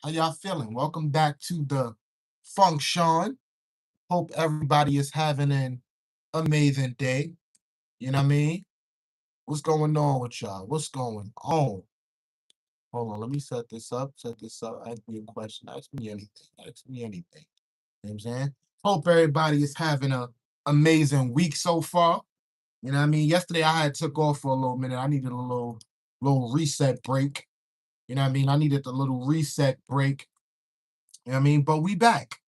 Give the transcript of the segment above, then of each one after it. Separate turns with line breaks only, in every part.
How y'all feeling? Welcome back to the function. Hope everybody is having an amazing day. You know what I mean? What's going on with y'all? What's going on? Hold on, let me set this up. Set this up. Ask me a question. Ask me anything. Ask me anything. You know what I'm saying? Hope everybody is having a amazing week so far. You know what I mean? Yesterday I had took off for a little minute. I needed a little reset break. You know what I mean? I needed the little reset break. You know what I mean? But we back.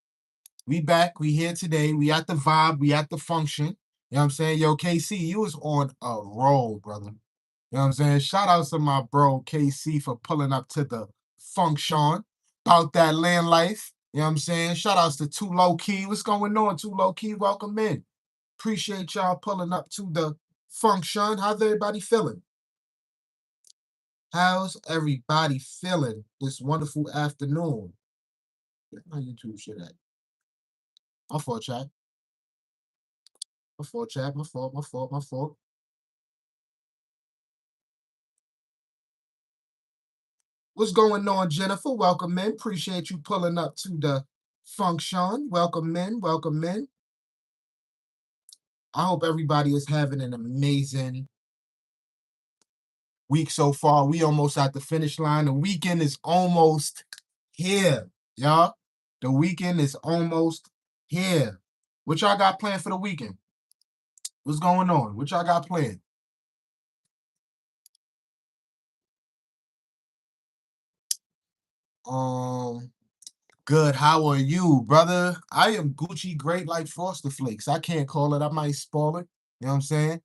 We back. We here today. We at the vibe. We at the function. You know what I'm saying? Yo, KC, you was on a roll, brother. You know what I'm saying? Shout out to my bro KC for pulling up to the function about that land life. You know what I'm saying? Shout outs to Too Low Key. What's going on, Too Low Key? Welcome in. Appreciate y'all pulling up to the function. How's everybody feeling? How's everybody feeling this wonderful afternoon? How YouTube shit at? My fault, chat. My fault, chat. My fault. My fault. My fault. What's going on, Jennifer? Welcome in. Appreciate you pulling up to the function. Welcome in. Welcome in. I hope everybody is having an amazing week so far. We almost at the finish line. The weekend is almost here, y'all. The weekend is almost here. What y'all got planned for the weekend? What's going on? What y'all got planned? Um, Good. How are you, brother? I am Gucci great like Frosted Flakes. I can't call it. I might spoil it. You know what I'm saying?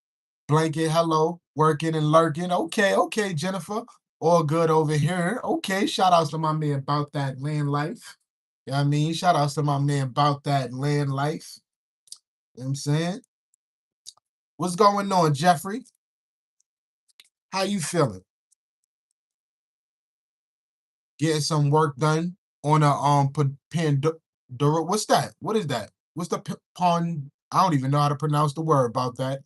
Blanket, hello, working and lurking. Okay, okay, Jennifer. All good over here. Okay, shout outs to my man about that land life. You know what I mean? Shout outs to my man about that land life. You know what I'm saying? What's going on, Jeffrey? How you feeling? Getting some work done on a Pandora. What's that? What is that? What's the pond? I don't even know how to pronounce the word about that.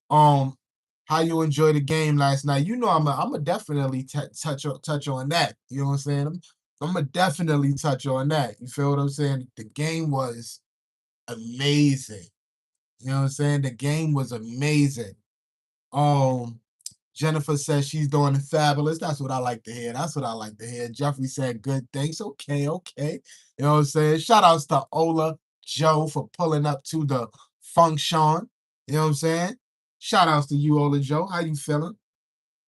um, how you enjoy the game last night? You know, I'm a definitely touch on that. You know what I'm saying? I'm gonna definitely touch on that. You feel what I'm saying? The game was amazing. You know what I'm saying? The game was amazing. Um, Jennifer says she's doing fabulous. That's what I like to hear. That's what I like to hear. Jeffrey said good things. Okay, okay. You know what I'm saying? Shout outs to Ola Joe for pulling up to the function. You know what I'm saying? Shout outs to you, Ola Joe. How you feeling?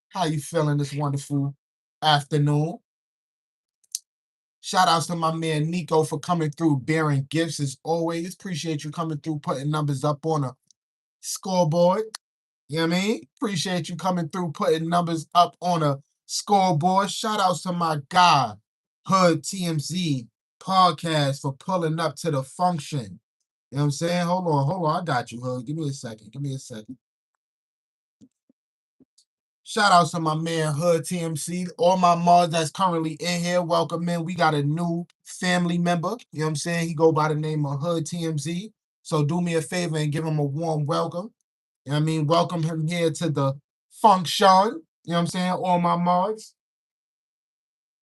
How you feeling this wonderful afternoon? Shout outs to my man Nico for coming through, bearing gifts as always. Appreciate you coming through, putting numbers up on a scoreboard. You know what I mean? Appreciate you coming through, putting numbers up on a scoreboard. Shout outs to my guy, Hood TMZ podcast for pulling up to the function. You know what I'm saying? Hold on. I got you, Hood. Give me a second. Give me a second. Shout outs to my man Hood TMC. All my mods that's currently in here, welcome in. We got a new family member. You know what I'm saying? He go by the name of Hood TMZ. So do me a favor and give him a warm welcome. You know what I mean? Welcome him here to the function. You know what I'm saying? All my mods.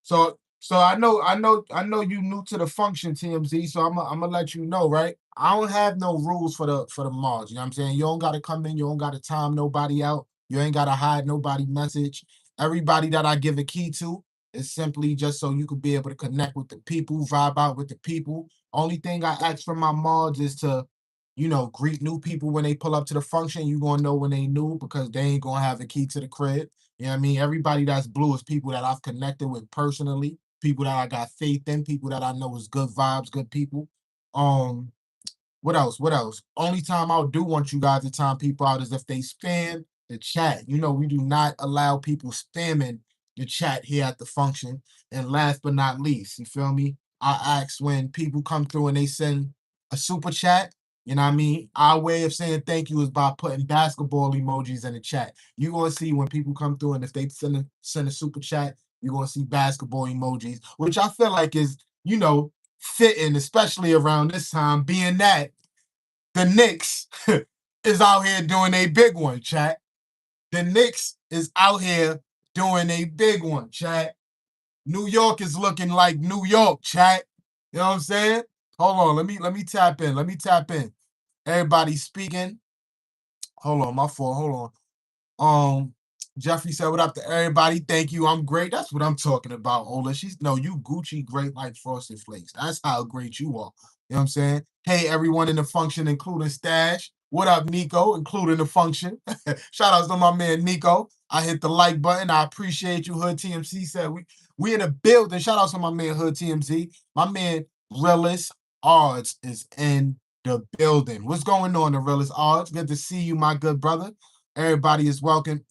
So I know you new to the function, TMZ. So I'm gonna let you know, right? I don't have no rules for the mods. You know what I'm saying? You don't gotta come in, you don't gotta time nobody out, you ain't gotta hide nobody message. Everybody that I give a key to is simply just so you could be able to connect with the people, vibe out with the people. Only thing I ask from my mods is to, greet new people when they pull up to the function. You gonna know when they new because they ain't gonna have a key to the crib. You know what I mean? Everybody that's blue is people that I've connected with personally, people that I got faith in, people that I know is good vibes, good people. Um, what else? What else? Only time I do want you guys to time people out is if they spam the chat. You know, we do not allow people spamming the chat here at the function. And last but not least, you feel me? I ask when people come through and they send a super chat. You know what I mean? Our way of saying thank you is by putting basketball emojis in the chat. You're gonna see when people come through and if they send a super chat, you're gonna see basketball emojis, which I feel like is, fitting, especially around this time, being that the Knicks is out here doing a big one, chat. The Knicks is out here doing a big one, chat. New York is looking like New York, chat. You know what I'm saying? Hold on, let me tap in. Let me tap in. Everybody speaking. Hold on, my fault. Hold on. Jeffrey said, "What up to everybody? Thank you. I'm great." That's what I'm talking about, Ola. She's no, you Gucci great like Frosted Flakes. That's how great you are. You know what I'm saying? Hey, everyone in the function, including Stash. What up, Nico? Including the function. Shout outs to my man Nico. I hit the like button. I appreciate you. Hood TMC said we in the building. Shout outs to my man Hood TMC. My man Realist Odds is in the building. What's going on, the Realist Odds? Good to see you, my good brother. Everybody is welcome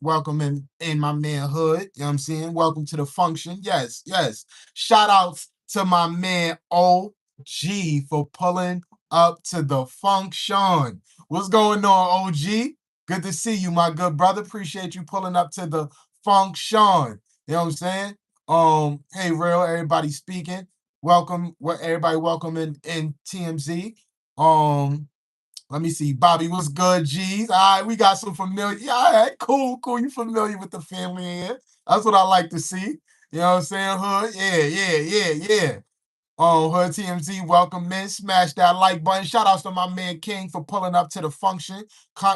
in my manhood. You know what I'm saying? Welcome to the function. Yes, yes. Shout outs to my man OG for pulling up to the function. What's going on, OG? Good to see you, my good brother. Appreciate you pulling up to the function. You know what I'm saying? Hey, real, everybody speaking. Welcome, everybody welcome in TMZ. Let me see. Bobby, what's good, G's? All right, we got some familiar. Yeah, all right, cool, cool. You familiar with the family here. That's what I like to see. You know what I'm saying, Hood? Yeah. Hood TMZ, welcome in. Smash that like button. Shout outs to my man King for pulling up to the function.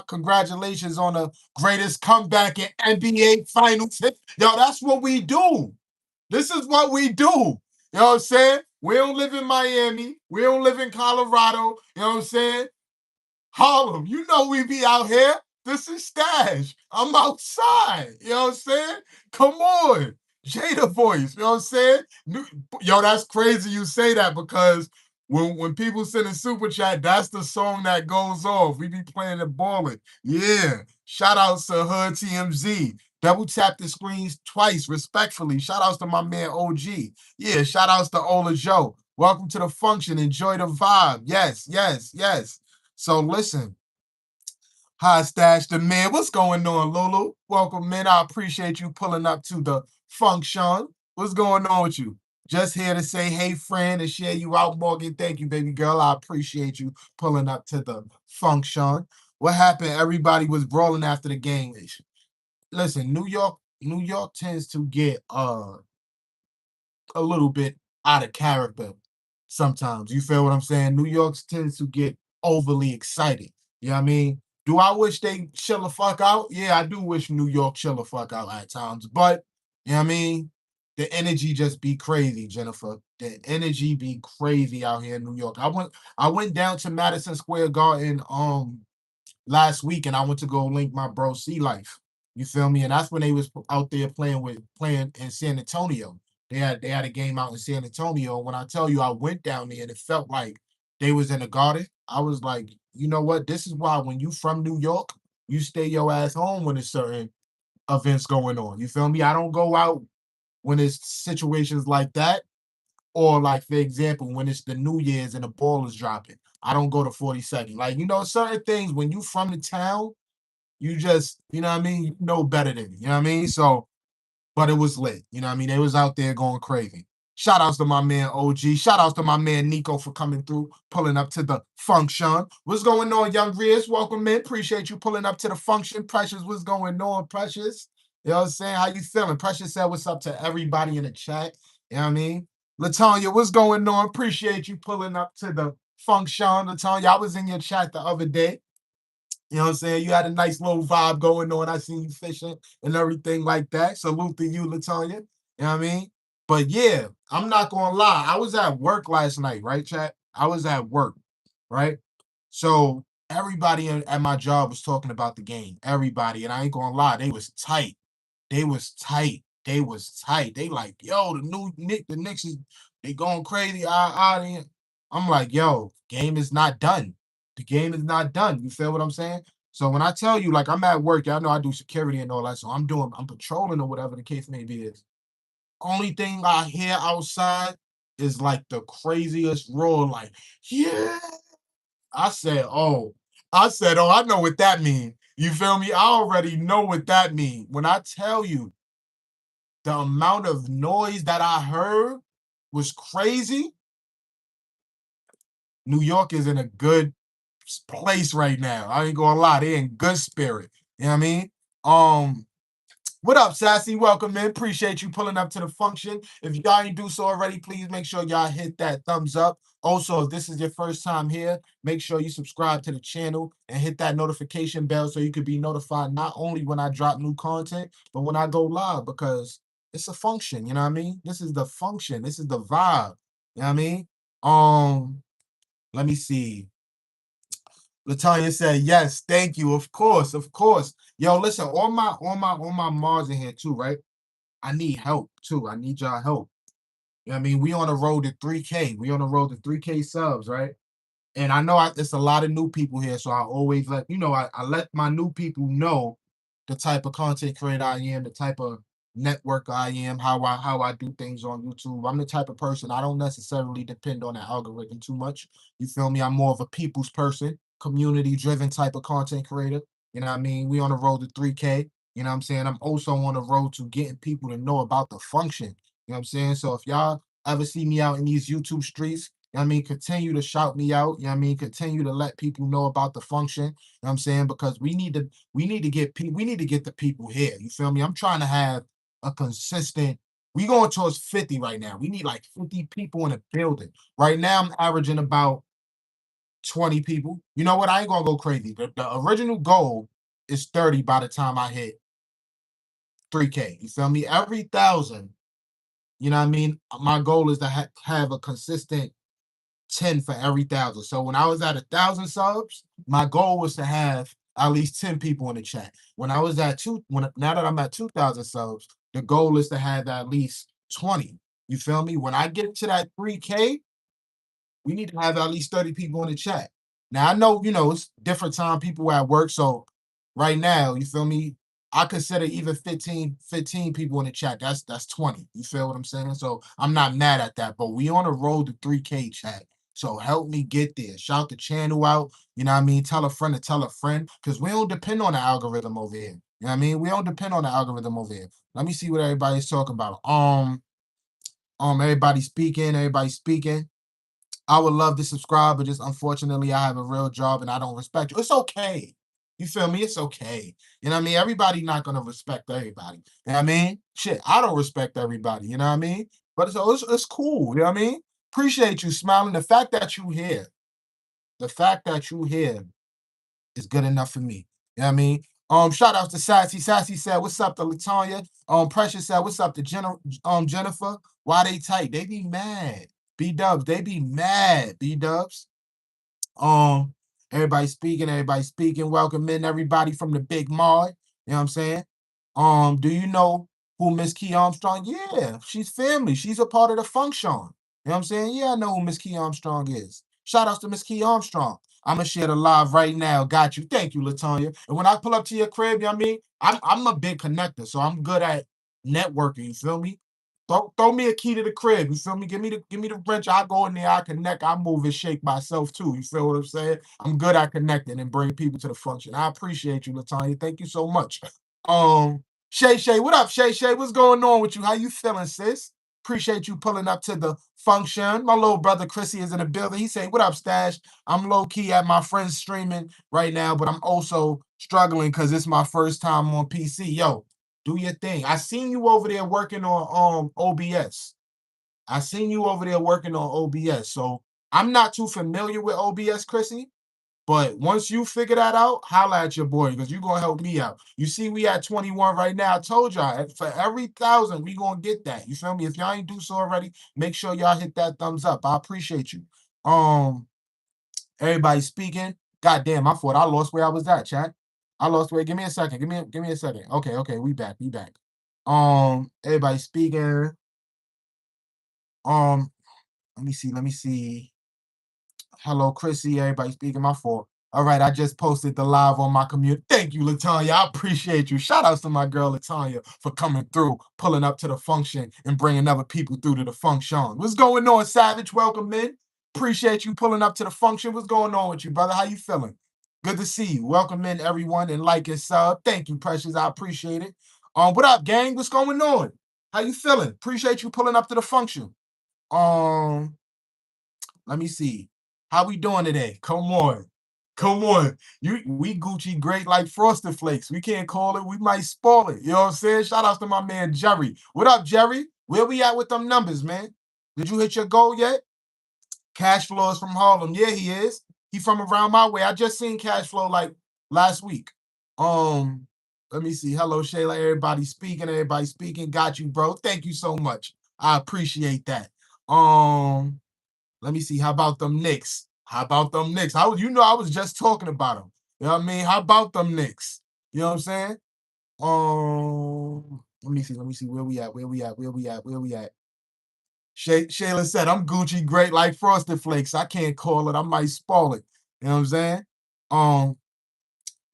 Congratulations on the greatest comeback in NBA Finals. Yo, that's what we do. This is what we do. You know what I'm saying? We don't live in Miami. We don't live in Colorado. You know what I'm saying? Harlem, you know we be out here. This is Stash. I'm outside. You know what I'm saying? Come on. Jada voice. You know what I'm saying? Yo, that's crazy you say that because when people send a super chat, that's the song that goes off. We be playing it balling. Yeah. Shout outs to Hood TMZ. Double tap the screens twice, respectfully. Shout outs to my man OG. Yeah, shout outs to Ola Joe. Welcome to the function. Enjoy the vibe. Yes. So listen, hi Stash the man. What's going on, Lulu? Welcome, man. I appreciate you pulling up to the function. What's going on with you? Just here to say, hey, friend, and share you out, Morgan. Thank you, baby girl. I appreciate you pulling up to the function. What happened? Everybody was brawling after the game. Listen, New York tends to get a little bit out of character sometimes. You feel what I'm saying? New York tends to get overly excited. You know what I mean? Do I wish they chill the fuck out? Yeah, I do wish New York chill the fuck out at times. But you know what I mean? The energy just be crazy, Jennifer. The energy be crazy out here in New York. I went down to Madison Square Garden last week and I went to go link my bro C Life. You feel me? And that's when they was out there playing in San Antonio. They had a game out in San Antonio. When I tell you I went down there and it felt like they was in a garden, I was like, you know what? This is why when you from New York, you stay your ass home when there's certain events going on. You feel me? I don't go out when it's situations like that or like for example, when it's the New Year's and the ball is dropping, I don't go to 42nd. Like, certain things when you from the town, you just, you know what I mean? You know better than me. You know what I mean? So, but it was lit. You know what I mean? They was out there going crazy. Shout outs to my man OG. Shout outs to my man Nico for coming through, pulling up to the function. What's going on, young Riz? Welcome in. Appreciate you pulling up to the function. Precious, what's going on, Precious? You know what I'm saying? How you feeling? Precious said what's up to everybody in the chat. You know what I mean? Latonya, what's going on? Appreciate you pulling up to the function. Latonya, I was in your chat the other day. You know what I'm saying? You had a nice little vibe going on. I seen you fishing and everything like that. Salute to you, Latonya. You know what I mean? But yeah, I'm not gonna lie. I was at work last night, right, chat? I was at work, right? So everybody at my job was talking about the game. Everybody, and I ain't gonna lie, they was tight. They was tight. They was tight. They like, yo, the Knicks is they going crazy. I'm like, yo, game is not done. The game is not done. You feel what I'm saying? So when I tell you, like, I'm at work, y'all know I do security and all that. So I'm patrolling or whatever the case may be is. Only thing I hear outside is like the craziest roar, like, yeah. I said, oh, I know what that means. You feel me? I already know what that means. When I tell you the amount of noise that I heard was crazy, New York is in a good place right now. I ain't gonna lie, they in good spirit. You know what I mean? Um, What up, Sassy? Welcome in. Appreciate you pulling up to the function. If y'all ain't do so already, please make sure y'all hit that thumbs up. Also, if this is your first time here, make sure you subscribe to the channel and hit that notification bell so you can be notified not only when I drop new content, but when I go live because it's a function, you know what I mean? This is the function. This is the vibe. You know what I mean? Let me see. Latanya said, yes, thank you. Of course, of course. Yo, listen, all my Mars in here too, right? I need help too. I need y'all help. You know what I mean? We on the road to 3K. We on the road to 3K subs, right? And I know it's a lot of new people here, so I always I let my new people know the type of content creator I am, the type of network I am, how I do things on YouTube. I'm the type of person I don't necessarily depend on the algorithm too much. You feel me? I'm more of a people's person, community driven type of content creator. You know what I mean? We on the road to 3K. You know what I'm saying? I'm also on the road to getting people to know about the function. You know what I'm saying? So if y'all ever see me out in these YouTube streets, you know what I mean? Continue to shout me out. You know what I mean? Continue to let people know about the function. You know what I'm saying? Because we need to get the people here. You feel me? I'm trying to have a consistent. We going towards 50 right now. We need like 50 people in a building. Right now, I'm averaging about 20 people. You know what? I ain't gonna go crazy. The original goal is 30 by the time I hit 3K. You feel me? Every thousand, you know what I mean? My goal is to have a consistent 10 for every thousand. So when I was at 1,000 subs, my goal was to have at least 10 people in the chat. When I was at now that I'm at 2,000 subs, the goal is to have at least 20. You feel me? When I get to that 3K, we need to have at least 30 people in the chat. Now I know, it's different time people at work. So right now, you feel me? I consider even 15 people in the chat. That's 20. You feel what I'm saying? So I'm not mad at that. But we on a road to 3K chat. So help me get there. Shout the channel out. You know what I mean? Tell a friend to tell a friend. Because we don't depend on the algorithm over here. You know what I mean? We don't depend on the algorithm over here. Let me see what everybody's talking about. Everybody speaking, everybody speaking. I would love to subscribe, but just unfortunately, I have a real job and I don't respect you. It's okay. You feel me? It's okay. You know what I mean? Everybody not gonna respect everybody. You know what I mean? Shit, I don't respect everybody. You know what I mean? But it's cool. You know what I mean? Appreciate you smiling. The fact that you here is good enough for me. You know what I mean? Shout out to Sassy. Sassy said, "What's up to Latonya?" Precious said, "What's up to Jennifer? Why they tight? They be mad. B Dubs, they be mad. B Dubs." Um, everybody speaking. Welcome in everybody from the Big Mod. You know what I'm saying? Do you know who Miss Key Armstrong? Yeah, she's family. She's a part of the function. You know what I'm saying? Yeah, I know who Miss Key Armstrong is. Shout outs to Miss Key Armstrong. I'm gonna share the live right now. Got you. Thank you, Latonya. And when I pull up to your crib, you know what I mean? I'm a big connector, so I'm good at networking. You feel me? Throw me a key to the crib. You feel me? Give me the wrench. I go in there, I connect, I move and shake myself too. You feel what I'm saying? I'm good at connecting and bring people to the function. I appreciate you, Latanya. Thank you so much. Shay Shay, what up, Shay Shay? What's going on with you? How you feeling, sis? Appreciate you pulling up to the function. My little brother Chrissy is in the building. He say, "What up, Stash? I'm low key at my friend's streaming right now, but I'm also struggling because it's my first time on PC. Yo, do your thing. I seen you over there working on OBS. I seen you over there working on OBS. So I'm not too familiar with OBS, Chrissy. But once you figure that out, holla at your boy because you're gonna help me out. You see, we at 21 right now. I told y'all for every thousand, we gonna get that. You feel me? If y'all ain't do so already, make sure y'all hit that thumbs up. I appreciate you. Um, Everybody speaking. God damn, I thought I lost where I was at, chat. I lost where. Give me a second. Give me a second. Okay, okay, we back. We back. Everybody speaking. Um, let me see. Hello, Chrissy. Everybody speaking. My fault. All right, I just posted the live on my community. Thank you, Latanya. I appreciate you. Shout outs to my girl Latanya for coming through, pulling up to the function, and bringing other people through to the function. What's going on, Savage? Welcome in. Appreciate you pulling up to the function. What's going on with you, brother? How you feeling? Good to see you. Welcome in, everyone, and like and sub. Thank you, Precious. I appreciate it. What up, gang? What's going on? How you feeling? Appreciate you pulling up to the function. Um, Let me see. How we doing today? Come on. Come on. We Gucci great like Frosted Flakes. We can't call it. We might spoil it. You know what I'm saying? Shout out to my man Jerry. What up, Jerry? Where we at with them numbers, man? Did you hit your goal yet? Cash Flow is from Harlem. Yeah, he is. He from around my way. I just seen Cash Flow like last week. Um, Let me see. Hello, Shayla. Everybody speaking. Everybody speaking. Got you, bro. Thank you so much. I appreciate that. Let me see. How about them Knicks? How about them Knicks? I was just talking about them. You know what I mean? How about them Knicks? You know what I'm saying? Let me see. Let me see. Where we at? Where we at? Where we at? Where we at? Shayla said, I'm Gucci great like Frosted Flakes. I can't call it. I might spoil it. You know what I'm saying? Um,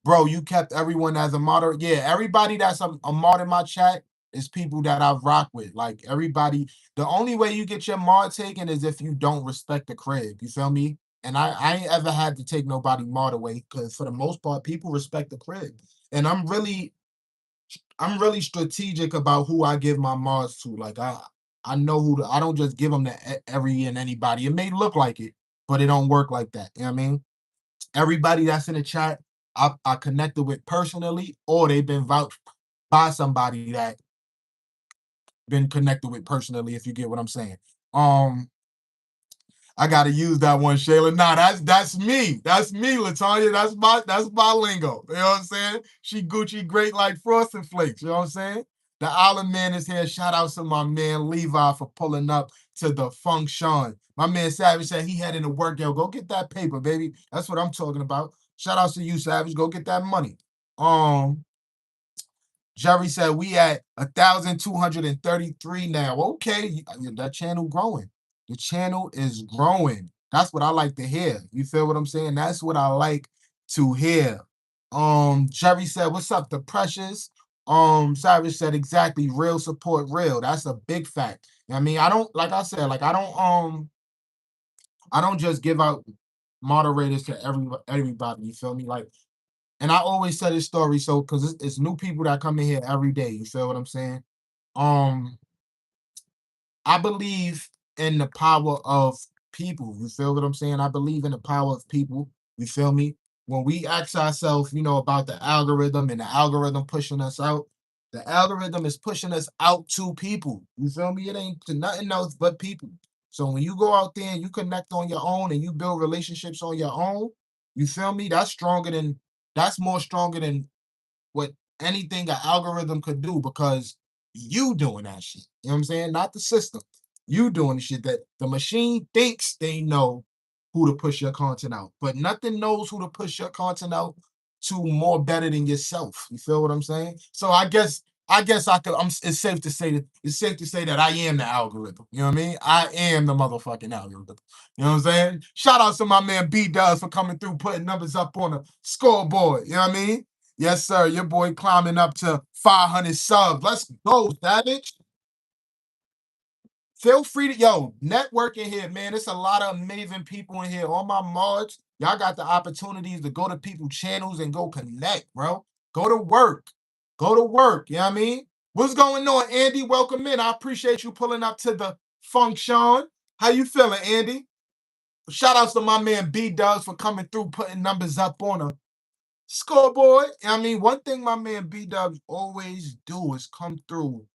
Bro, you kept everyone as a moderator. Yeah, everybody that's a mod in my chat is people that I've rocked with. Like everybody, the only way you get your mod taken is if you don't respect the crib. You feel me? And I ain't ever had to take nobody mod away because for the most part, people respect the crib. And I'm really strategic about who I give my mods to. Like I know I don't just give them to every and anybody. It may look like it, but it don't work like that. You know what I mean? Everybody that's in the chat, I connected with personally, or they've been vouched by somebody that been connected with personally, if you get what I'm saying. I gotta use that one, Shayla. Nah, that's me. That's me, Latanya. That's my lingo. You know what I'm saying? She Gucci great like Frosted Flakes. You know what I'm saying? The Island Man is here. Shout out to my man Levi for pulling up to the function. My man Savage said he had in the work. Yo, go get that paper, baby. That's what I'm talking about. Shout out to you, Savage. Go get that money. Um, Jerry said we at 1,233 now. Okay, that channel growing. The channel is growing. That's what I like to hear. You feel what I'm saying? That's what I like to hear. Jerry said, "What's up, the precious?" Savage said, "Exactly. Real support, real. That's a big fact. I mean, I don't like I said, like I don't just give out moderators to everybody. You feel me? Like and I always say this story, so because it's new people that come in here every day. You feel what I'm saying? Um, I believe in the power of people. You feel what I'm saying? I believe in the power of people. You feel me? When we ask ourselves, about the algorithm and the algorithm pushing us out, the algorithm is pushing us out to people. You feel me? It ain't to nothing else but people. So when you go out there and you connect on your own and you build relationships on your own, you feel me? That's more stronger than what anything an algorithm could do because you doing that shit. You know what I'm saying? Not the system. You doing the shit that the machine thinks they know who to push your content out, but nothing knows who to push your content out to more better than yourself. You feel what I'm saying? So I guess I could. It's safe to say that I am the algorithm. You know what I mean? I am the motherfucking algorithm. You know what I'm saying? Shout out to my man B Does for coming through, putting numbers up on the scoreboard. You know what I mean? Yes, sir. Your boy climbing up to 500 subs. Let's go, Savage. Feel free to network in here, man. There's a lot of amazing people in here. All my mods, y'all got the opportunities to go to people's channels and go connect, bro. Go to work. Go to work. You know what I mean? What's going on, Andy? Welcome in. I appreciate you pulling up to the function. How you feeling, Andy? Shout outs to my man B Dubs for coming through, putting numbers up on a scoreboard. I mean, one thing my man B Dubs always do is come through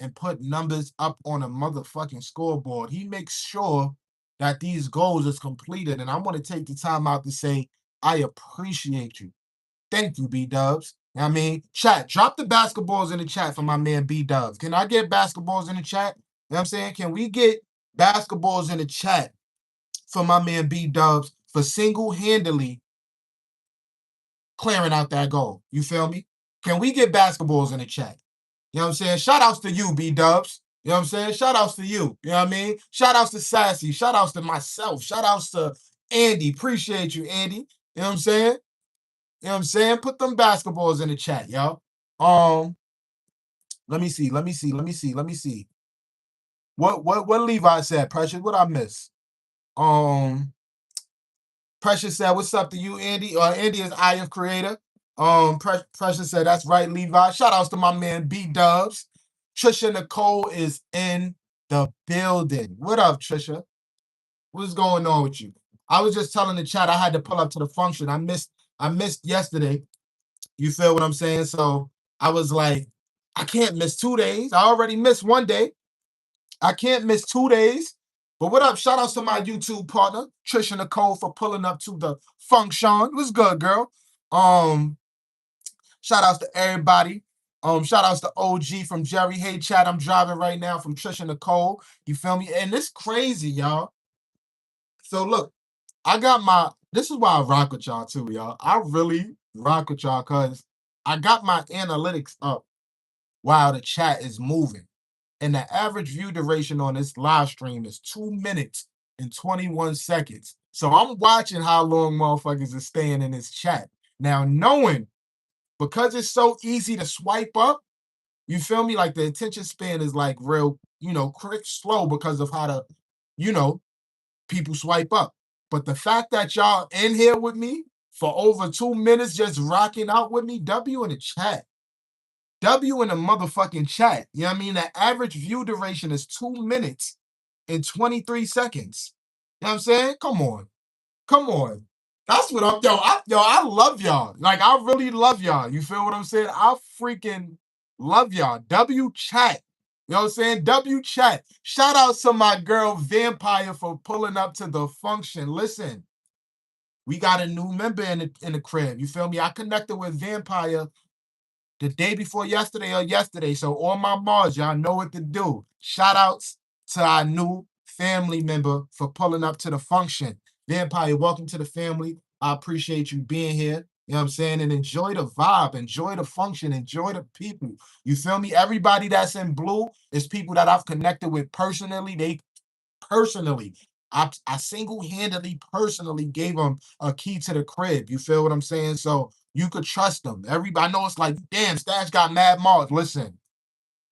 and put numbers up on a motherfucking scoreboard. He makes sure that these goals is completed. And I want to take the time out to say, I appreciate you. Thank you, B Dubs. I mean, chat, drop the basketballs in the chat for my man B Dubs. Can I get basketballs in the chat? You know what I'm saying? Can we get basketballs in the chat for my man B Dubs for single-handedly clearing out that goal? You feel me? Can we get basketballs in the chat? You know what I'm saying? Shout outs to you, B Dubs. You know what I'm saying? Shout outs to you. You know what I mean? Shout outs to Sassy. Shout outs to myself. Shout outs to Andy. Appreciate you, Andy. You know what I'm saying? You know what I'm saying? Put them basketballs in the chat, y'all. Let me see. Let me see. Let me see. Let me see. What Levi said, Precious? What I miss? Um, Precious said, "What's up to you, Andy?" Andy is I of Creator. Precious said, "That's right, Levi." Shout outs to my man B Dubs. Trisha Nicole is in the building. What up, Trisha? What's going on with you? I was just telling the chat I had to pull up to the function. I missed yesterday. You feel what I'm saying? So I was like, I can't miss 2 days. I already missed one day. I can't miss 2 days. But what up? Shout outs to my YouTube partner, Trisha Nicole, for pulling up to the function. What's good, girl? Um, Shout outs to everybody. Shout outs to OG from Jerry. Hey, chat, I'm driving right now from Trisha Nicole. You feel me? And it's crazy, y'all. So look, I got my this is why I rock with y'all too, y'all. I really rock with y'all because I got my analytics up while the chat is moving. And the average view duration on this live stream is 2 minutes and 21 seconds. So I'm watching how long motherfuckers are staying in this chat. Now, knowing because it's so easy to swipe up, you feel me? Like the attention span is like real, quick, slow because of how you know, people swipe up. But the fact that y'all in here with me for over 2 minutes just rocking out with me, W in the chat. W in the motherfucking chat. You know what I mean? The average view duration is 2 minutes and 23 seconds. You know what I'm saying? Come on. Come on. That's what I'm I love y'all. Like I really love y'all. You feel what I'm saying? I freaking love y'all. W chat. You know what I'm saying? W chat. Shout out to my girl Vampire for pulling up to the function. Listen, we got a new member in the crib. You feel me? I connected with Vampire the day before yesterday or yesterday. So all my Mars, y'all know what to do. Shout outs to our new family member for pulling up to the function. Vampire, welcome to the family. I appreciate you being here. You know what I'm saying? And enjoy the vibe, enjoy the function, enjoy the people. You feel me? Everybody that's in blue is people that I've connected with personally. They personally, I single-handedly personally gave them a key to the crib. You feel what I'm saying? So you could trust them. Everybody, I know it's like, damn, Stash got mad marks. Listen,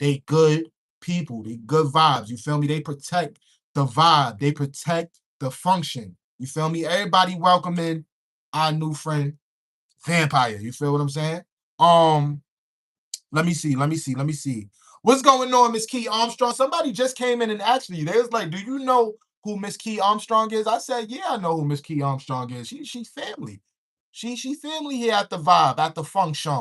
they good people. They good vibes. You feel me? They protect the vibe. They protect the function. You feel me? Everybody welcome in our new friend, Vampire. You feel what I'm saying? Um, let me see. What's going on, Miss Key Armstrong? Somebody just came in and asked me. They was like, "Do you know who Miss Key Armstrong is?" I said, "Yeah, I know who Miss Key Armstrong is. She's family. She family here at the vibe, at the function.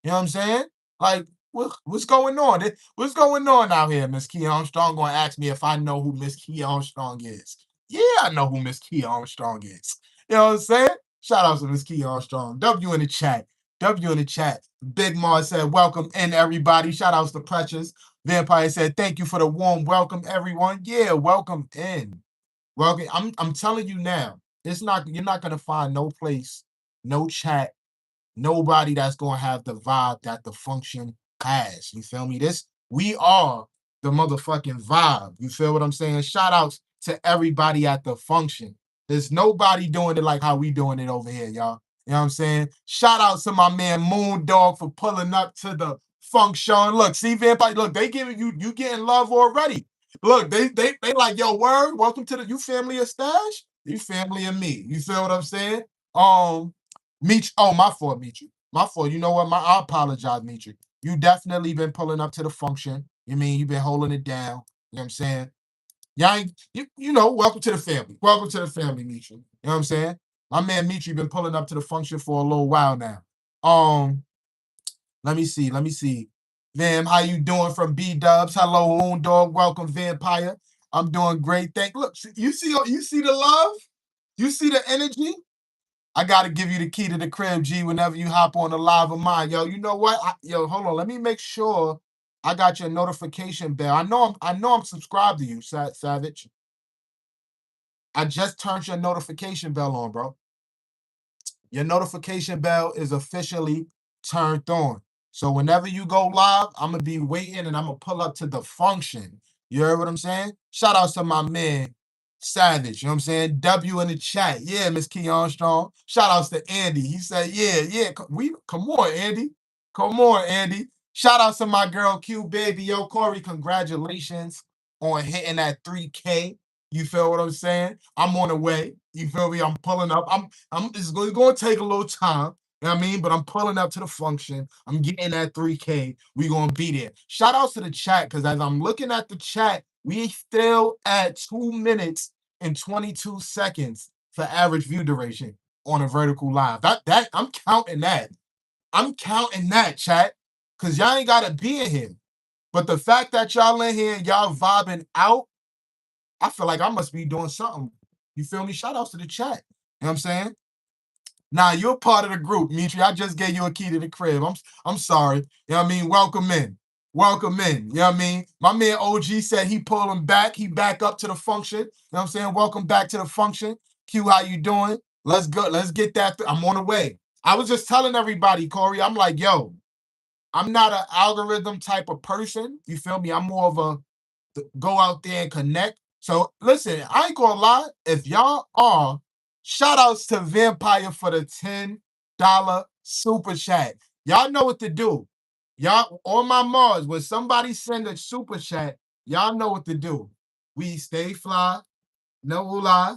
You know what I'm saying? Like, what's going on? What's going on out here, Miss Key Armstrong? Gonna ask me if I know who Miss Key Armstrong is. Yeah, I know who Miss Key Armstrong is. You know what I'm saying? Shout out to Miss Key Armstrong. W in the chat. W in the chat. Big Mars said, welcome in, everybody. Shout outs to Precious. Vampire said, thank you for the warm welcome, everyone. Yeah, welcome in. Welcome. I'm telling you now, you're not gonna find no place, no chat, nobody that's gonna have the vibe that the function has. You feel me? We are the motherfucking vibe. You feel what I'm saying? Shout outs to everybody at the function. There's nobody doing it like how we doing it over here, y'all. You know what I'm saying? Shout out to my man Moondog for pulling up to the function. Look, see Vampire, look, they giving you getting love already. Look, they like, yo, word, welcome to the you family of Stash, you family of me. You feel what I'm saying? Meech, oh, my fault, Meech. My fault. You know what? I apologize, Meech. You definitely been pulling up to the function. You mean you've been holding it down. You know what I'm saying? Y'all ain't, welcome to the family. Welcome to the family, Meech. You know what I'm saying? My man Meech been pulling up to the function for a little while now. Let me see. Vam, how you doing from B Dubs? Hello, Moon Dog. Welcome, Vampire. I'm doing great. Look, you see the love? You see the energy? I gotta give you the key to the crib, G, whenever you hop on the live of mine. Yo, you know what? Hold on. Let me make sure I got your notification bell. I know I'm subscribed to you, Savage. I just turned your notification bell on, bro. Your notification bell is officially turned on. So whenever you go live, I'm gonna be waiting and I'm gonna pull up to the function. You heard what I'm saying? Shout outs to my man Savage. You know what I'm saying? W in the chat. Yeah, Miss Key Armstrong. Shout outs to Andy. He said, yeah. We come on, Andy. Come on, Andy. Shout outs to my girl Q Baby. Yo, Corey, congratulations on hitting that 3K. You feel what I'm saying? I'm on the way. You feel me? I'm pulling up. It's going to take a little time. You know what I mean? But I'm pulling up to the function. I'm getting that 3K. We gonna be there. Shout outs to the chat, because as I'm looking at the chat, we still at 2 minutes and 22 seconds for average view duration on a vertical live. That I'm counting that. I'm counting that, chat, because y'all ain't gotta be in here. But the fact that y'all in here and y'all vibing out, I feel like I must be doing something. You feel me? Shout outs to the chat. You know what I'm saying? Nah, you're part of the group, Mitri. I just gave you a key to the crib. I'm sorry. You know what I mean? Welcome in. Welcome in. You know what I mean? My man OG said he pulling back. He back up to the function. You know what I'm saying? Welcome back to the function. Q, how you doing? Let's go. Let's get that. I'm on the way. I was just telling everybody, Corey, I'm like, yo, I'm not an algorithm type of person. You feel me? I'm more of a go out there and connect. So listen, I ain't gonna lie. If y'all are, shout outs to Vampire for the $10 super chat. Y'all know what to do. Y'all on my Mars, when somebody send a super chat, y'all know what to do. We stay fly, no lie,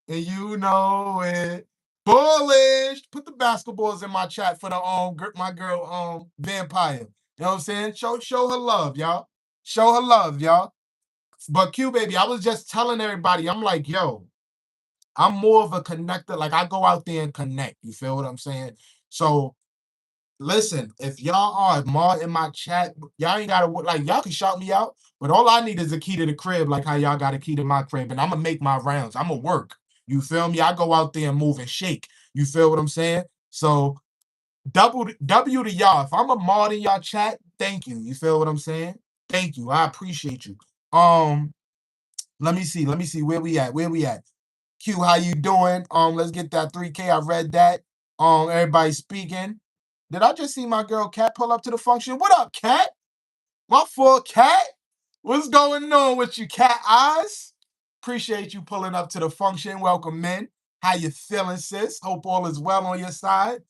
and you know it. Bullish. Put the basketballs in my chat for the my girl Vampire. You know what I'm saying? Show her love, y'all. Show her love, y'all. But Q baby, I was just telling everybody, I'm like, yo, I'm more of a connector. Like I go out there and connect. You feel what I'm saying? So listen, if y'all are more in my chat, y'all ain't gotta like y'all can shout me out, but all I need is a key to the crib, like how y'all got a key to my crib, and I'm gonna make my rounds. I'm gonna work. You feel me? I go out there and move and shake. You feel what I'm saying? So W to y'all. If I'm a mod in y'all chat, thank you. You feel what I'm saying? Thank you. I appreciate you. Let me see. Let me see where we at. Where we at? Q, how you doing? Let's get that 3K. I read that. Everybody speaking. Did I just see my girl Cat pull up to the function? What up, Cat? My full Cat? What's going on with you, Cat Eyes? Appreciate you pulling up to the function. Welcome in. How you feeling, sis? Hope all is well on your side.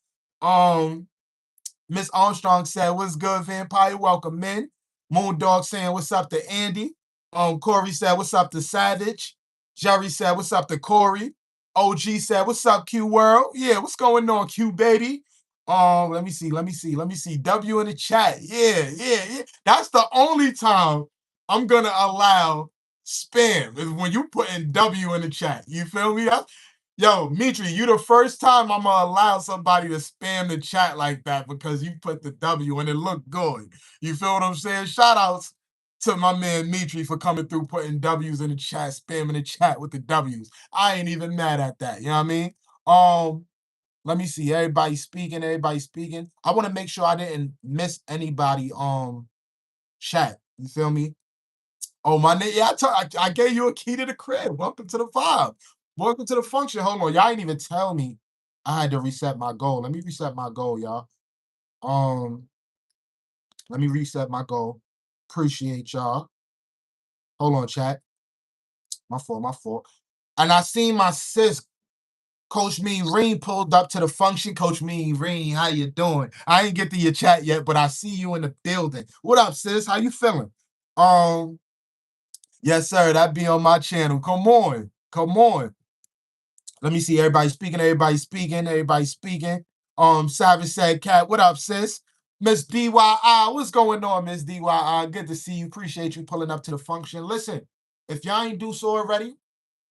Miss Armstrong said, "What's good, Vampire? Welcome in." Moondog saying, "What's up to Andy?" Corey said, "What's up to Savage?" Jerry said, "What's up to Corey?" OG said, "What's up, Q World?" Yeah, what's going on, Q baby? Let me see, let me see, let me see. W in the chat. Yeah, yeah, yeah. That's the only time I'm gonna allow spam is when you put in W in the chat. You feel me? Yo, Mitri, you the first time I'm gonna allow somebody to spam the chat like that because you put the W and it looked good. You feel what I'm saying? Shout outs to my man Mitri for coming through, putting W's in the chat, spamming the chat with the W's. I ain't even mad at that. You know what I mean? Let me see. Everybody speaking, everybody speaking. I want to make sure I didn't miss anybody chat. You feel me? Oh, my name. Yeah, I gave you a key to the crib. Welcome to the vibe. Welcome to the function. Hold on. Y'all ain't even tell me I had to reset my goal. Let me reset my goal, y'all. Let me reset my goal. Appreciate y'all. Hold on, chat. My fault, my fault. And I seen my sis, Coach Mean Reen, pulled up to the function. Coach Mean Reen, how you doing? I ain't get to your chat yet, but I see you in the building. What up, sis? How you feeling? Yes, sir. That be on my channel. Come on. Come on. Let me see. Everybody speaking. Everybody speaking. Everybody speaking. Savage said, "Cat, what up, sis?" Miss DYI, what's going on, Miss DYI? Good to see you. Appreciate you pulling up to the function. Listen, if y'all ain't do so already,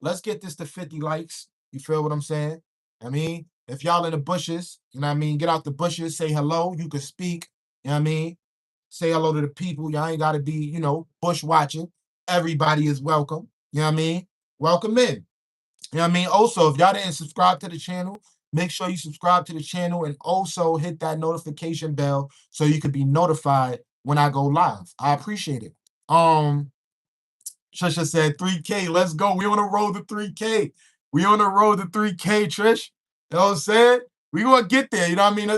let's get this to 50 likes. You feel what I'm saying? I mean, if y'all in the bushes, you know what I mean, get out the bushes, say hello. You can speak. You know what I mean? Say hello to the people. Y'all ain't got to be, bush watching. Everybody is welcome. You know what I mean? Welcome in. You know what I mean? Also, if y'all didn't subscribe to the channel, make sure you subscribe to the channel and also hit that notification bell so you could be notified when I go live. I appreciate it. Trisha said 3K. Let's go. We on the road to 3K. We on the road to 3K, Trish. You know what I'm saying? We gonna get there. You know what I mean?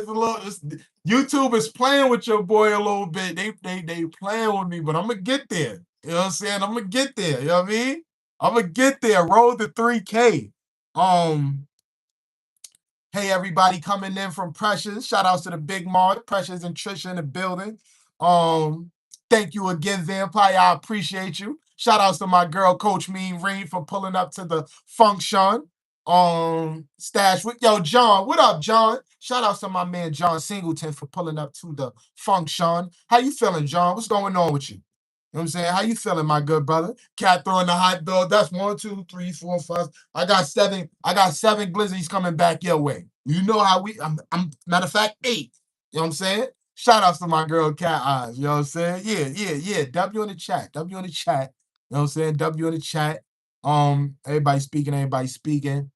YouTube is playing with your boy a little bit. They playing with me, but I'm gonna get there. You know what I'm saying? I'm gonna get there. You know what I mean? I'm gonna get there. Road to 3K. Hey, everybody coming in from Precious. Shout outs to the Big Mark, Precious and Trisha in the building. Thank you again, Vampire. I appreciate you. Shout outs to my girl, Coach Mean Reen, for pulling up to the function. Stash with John. What up, John? Shout outs to my man John Singleton for pulling up to the function. How you feeling, John? What's going on with you? know what I'm saying? How you feeling, my good brother? Cat throwing the hot dog. That's 1, 2, 3, 4, 5. I got 7. I got 7 glizzies coming back your way. You know how I'm matter of fact, 8. You know what I'm saying? Shout outs to my girl Cat Eyes. You know what I'm saying? Yeah. W in the chat. W in the chat. You know what I'm saying? W in the chat. Everybody speaking, everybody speaking.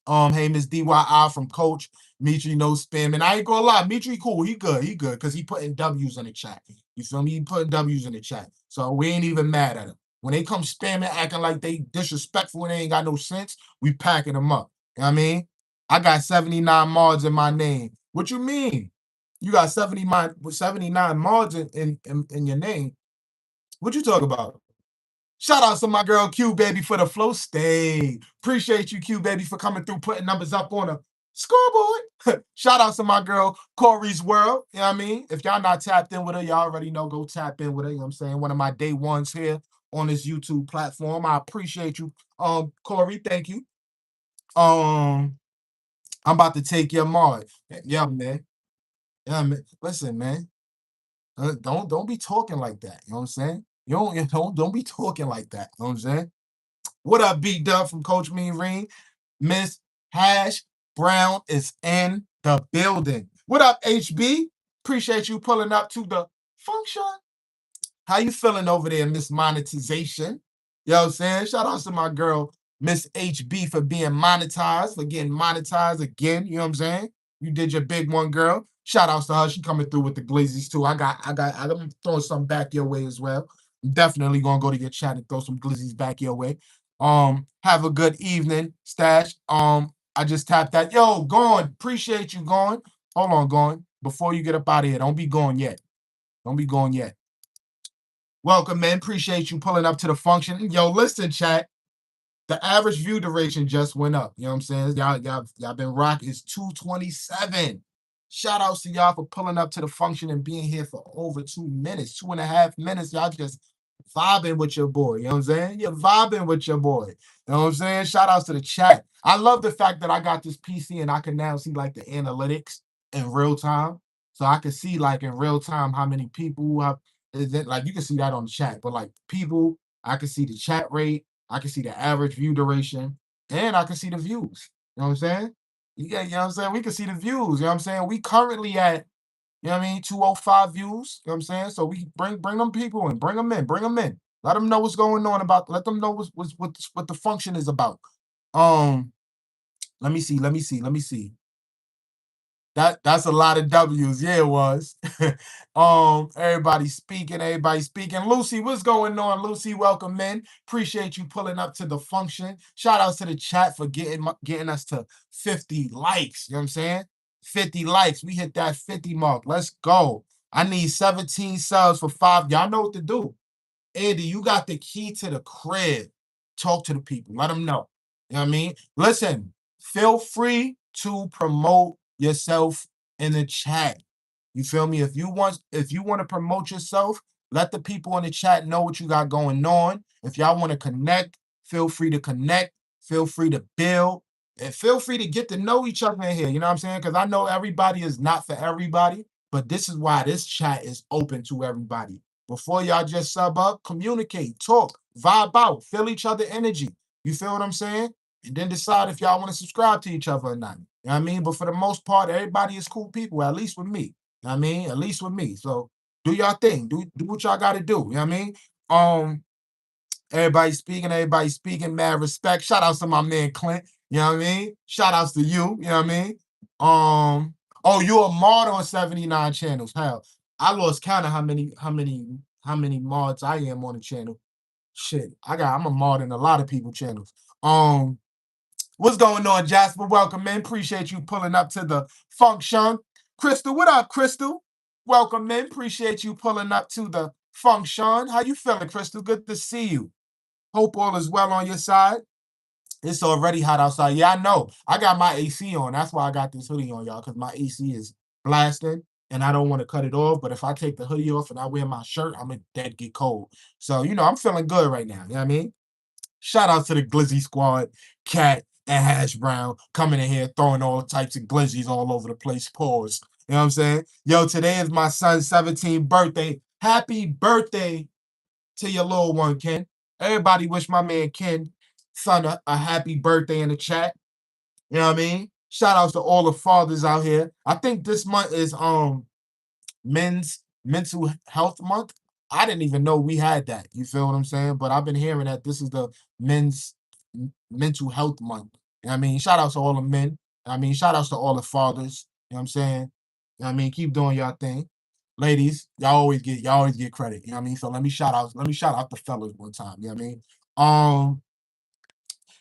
Hey, Miss DYI from Coach. Mitri, no spam. And I ain't gonna lie, Mitri cool. He good. Because he putting W's in the chat. You feel me? He putting W's in the chat. So we ain't even mad at him. When they come spamming, acting like they disrespectful and they ain't got no sense, we packing them up. You know what I mean? I got 79 mods in my name. What you mean? You got 79 mods in your name. What you talk about? Shout out to my girl Q Baby for the flow stay. Appreciate you, Q Baby, for coming through, putting numbers up on the scoreboard. Shout out to my girl Corey's World. You know what I mean? If y'all not tapped in with her, y'all already know, go tap in with her. You know what I'm saying? One of my day ones here on this YouTube platform. I appreciate you. Corey, thank you. I'm about to take your mod. Yeah, man. Yeah, man. Listen, man. Don't be talking like that. You know what I'm saying? You don't be talking like that. You know what I'm saying? What up, B Dub from Coach Mean Ring? Miss Hash Brown is in the building. What up, HB? Appreciate you pulling up to the function. How you feeling over there, Miss Monetization? You know what I'm saying? Shout out to my girl, Miss HB, for being monetized, for getting monetized again. You know what I'm saying? You did your big one, girl. Shout outs to her. She coming through with the glizzies too. I'm throwing some back your way as well. I'm definitely gonna go to your chat and throw some glizzies back your way. Have a good evening, Stash. I just tapped that. Yo, Gone. Appreciate you, Gone. Hold on, Gone. Before you get up out of here, don't be going yet. Don't be going yet. Welcome, man. Appreciate you pulling up to the function. Yo, listen, chat. The average view duration just went up. You know what I'm saying? Y'all been rocking. It's 227. Shout outs to y'all for pulling up to the function and being here for over 2 minutes, 2.5 minutes. Y'all just vibing with your boy. You know what I'm saying? You're vibing with your boy. You know what I'm saying? Shout outs to the chat. I love the fact that I got this PC and I can now see like the analytics in real time. So I can see like in real time how many people have is it like you can see that on the chat, but like people, I can see the chat rate. I can see the average view duration, and I can see the views. You know what I'm saying? Yeah, you know what I'm saying? We can see the views. You know what I'm saying? We currently at, you know what I mean, 205 views. You know what I'm saying? So we bring them people in, bring them in. Let them know what's going on about, let them know what the function is about. Um, let me see. That's a lot of W's. Yeah, it was. Everybody speaking. Lucy, what's going on? Lucy, welcome in. Appreciate you pulling up to the function. Shout outs to the chat for getting us to 50 likes. You know what I'm saying? 50 likes. We hit that 50 mark. Let's go. I need 17 subs for 5. Y'all know what to do. Andy, you got the key to the crib. Talk to the people. Let them know. You know what I mean? Listen, feel free to promote yourself in the chat. You feel me? If you want to promote yourself, let the people in the chat know what you got going on. If y'all want to connect, feel free to connect. Feel free to build. And feel free to get to know each other in here. You know what I'm saying? Because I know everybody is not for everybody, but this is why this chat is open to everybody. Before y'all just sub up, communicate, talk, vibe out, feel each other energy. You feel what I'm saying? And then decide if y'all want to subscribe to each other or not. You know what I mean? But for the most part, everybody is cool people, at least with me. You know what I mean? At least with me. So do y'all thing. Do what y'all gotta do. You know what I mean? Everybody speaking, mad respect. Shout outs to my man Clint. You know what I mean? Shout outs to you. You know what I mean? Oh, you're a mod on 79 channels. Hell, I lost count of how many mods I am on the channel. Shit, I'm a mod in a lot of people channels. What's going on, Jasper? Welcome, man. Appreciate you pulling up to the function. Crystal, what up, Crystal? Welcome, man. Appreciate you pulling up to the function. How you feeling, Crystal? Good to see you. Hope all is well on your side. It's already hot outside. Yeah, I know. I got my AC on. That's why I got this hoodie on, y'all, because my AC is blasting and I don't want to cut it off. But if I take the hoodie off and I wear my shirt, I'm going to get cold. So, I'm feeling good right now. You know what I mean? Shout out to the Glizzy Squad, Cat and Hash Brown coming in here throwing all types of glizzies all over the place. Pause. You know what I'm saying? Yo, today is my son's 17th birthday. Happy birthday to your little one, Ken. Everybody wish my man Ken son a happy birthday in the chat. You know what I mean? Shout outs to all the fathers out here. I think this month is men's mental health month. I didn't even know we had that. You feel what I'm saying? But I've been hearing that this is the men's mental health month. You know what I mean? Shout outs to all the men. I mean, shout outs to all the fathers. You know what I'm saying? You know what I mean? Keep doing your thing. Ladies, y'all always get credit. You know what I mean? So let me shout out the fellas one time. You know what I mean?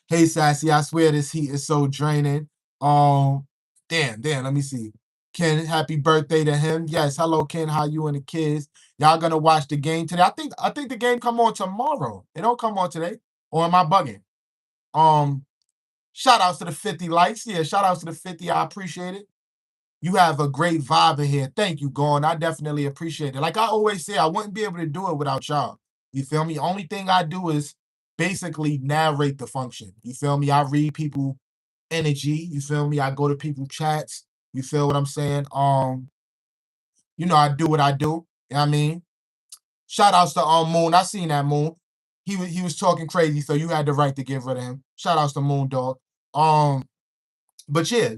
Hey Sassy, I swear this heat is so draining. Um, damn, let me see. Ken, happy birthday to him. Yes, hello Ken, how you and the kids? Y'all gonna watch the game today? I think the game come on tomorrow. It don't come on today. Or am I bugging? Um, shout outs to the 50 likes. Yeah, shout outs to the 50. I appreciate it. You have a great vibe in here. Thank you, Gordon. I definitely appreciate it. Like I always say, I wouldn't be able to do it without y'all. You feel me? Only thing I do is basically narrate the function. You feel me? I read people energy. You feel me? I go to people chats. You feel what I'm saying? I do what I do. You know what I mean? Shout outs to Moon. I seen that Moon. He was talking crazy, so you had the right to get rid of him. Shout outs to Moon Dog. Um, but yeah.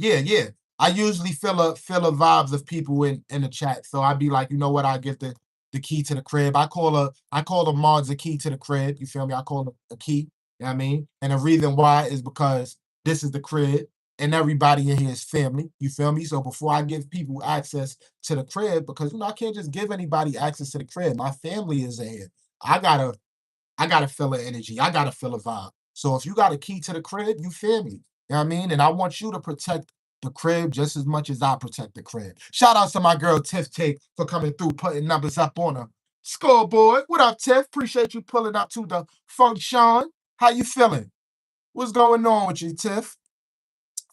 I usually feel a vibes of people in the chat. So I'd be like, you know what? I get the key to the crib. I call the mods the key to the crib. You feel me? I call them a key. You know what I mean? And the reason why is because this is the crib and everybody in here is family. You feel me? So before I give people access to the crib, because I can't just give anybody access to the crib. My family is in here. I gotta I gotta feel the energy. I gotta feel a vibe. So if you got a key to the crib, you feel me. You know what I mean? And I want you to protect the crib just as much as I protect the crib. Shout out to my girl Tiff Take for coming through, putting numbers up on her scoreboard. What up, Tiff? Appreciate you pulling up to the function. How you feeling? What's going on with you, Tiff?